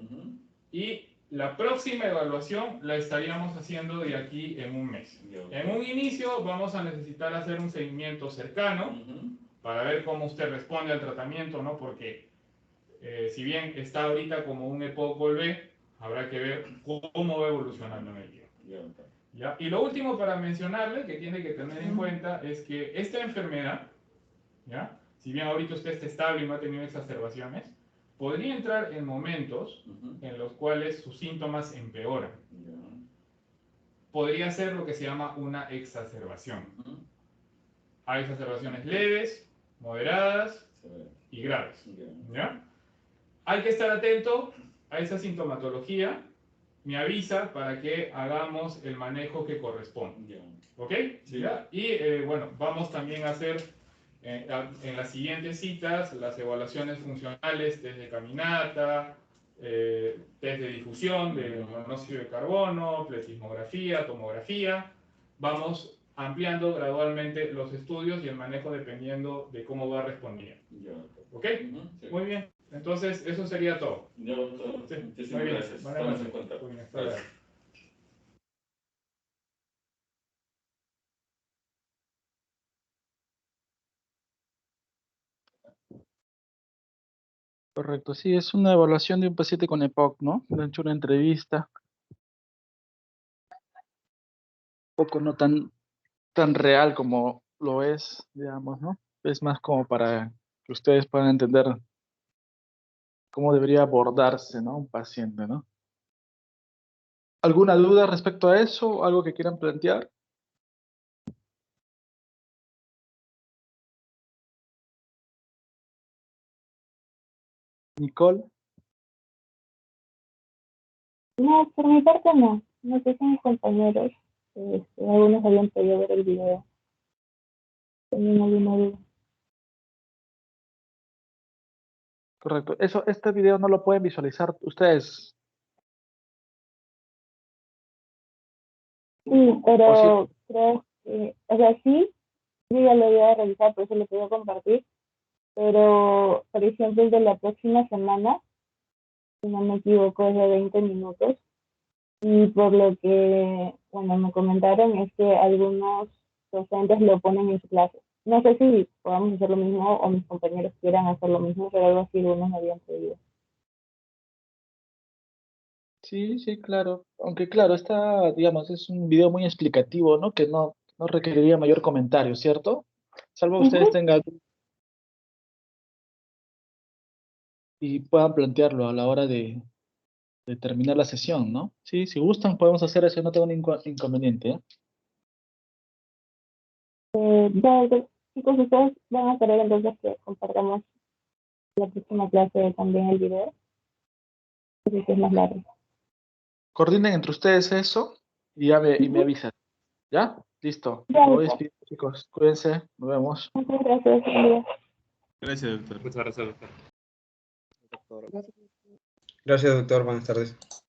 y la próxima evaluación la estaríamos haciendo de aquí en un mes. En un inicio vamos a necesitar hacer un seguimiento cercano para ver cómo usted responde al tratamiento, ¿no? Porque si bien está ahorita como un EPOC GOL-B, habrá que ver cómo va evolucionando en el tiempo. ¿Ya? Y lo último para mencionarle que tiene que tener en cuenta es que esta enfermedad, ¿ya? Si bien ahorita usted está estable y no ha tenido exacerbaciones, podría entrar en momentos en los cuales sus síntomas empeoran. Podría ser lo que se llama una exacerbación. Hay exacerbaciones leves, moderadas y graves, ¿ya? Hay que estar atento a esa sintomatología, me avisa para que hagamos el manejo que corresponde. ¿Ok? Sí. ¿Ya? Y bueno, vamos también a hacer en las siguientes citas las evaluaciones funcionales, test de caminata, test de difusión de monóxido de carbono, pletismografía, tomografía. Vamos ampliando gradualmente los estudios y el manejo dependiendo de cómo va respondiendo. ¿Ok? Sí. Muy bien. Entonces, eso sería todo. Ya, doctor. Sí. Muchísimas Muy bien. gracias. Buenas Estamos en noches. contacto. Muy bien, hasta luego. Gracias. Correcto, sí, es una evaluación de un paciente con EPOC, ¿no? Le han hecho una entrevista, un poco no tan real como lo es, digamos, ¿no? Es más como para que ustedes puedan entender cómo debería abordarse, ¿no? Un paciente, ¿no? ¿Alguna duda respecto a eso? ¿Algo que quieran plantear? Nicole. No, por mi parte no. No sé si mis compañeros, algunos habían podido ver el video. También alguna duda. Correcto. Este video no lo pueden visualizar ustedes. Sí, pero creo que, o sea, sí, yo ya lo voy a revisar, por eso lo puedo compartir. Pero, por ejemplo, el de la próxima semana, si no me equivoco, es de 20 minutos. Y por lo que, bueno, me comentaron es que algunos docentes lo ponen en su clase. No sé si podamos hacer lo mismo o mis compañeros quieran hacer lo mismo, pero algo así algunos me habían pedido. Sí, sí, claro. Aunque claro, digamos, es un video muy explicativo, ¿no? Que no requeriría mayor comentario, ¿cierto? Salvo que ustedes tengan y puedan plantearlo a la hora de terminar la sesión, ¿no? Sí, si gustan podemos hacer eso, no tengo ningún inconveniente, ¿eh? Chicos, ustedes van a querer entonces que compartamos la próxima clase también el video, así que es más largo. Coordinen entre ustedes eso y me avisan. ¿Ya? Listo. Ya, Me voy listo. despidiendo, chicos. Cuídense. Nos vemos. Muchas gracias, Andrea. Gracias, doctor. Muchas gracias, doctor. Gracias, doctor. Buenas tardes.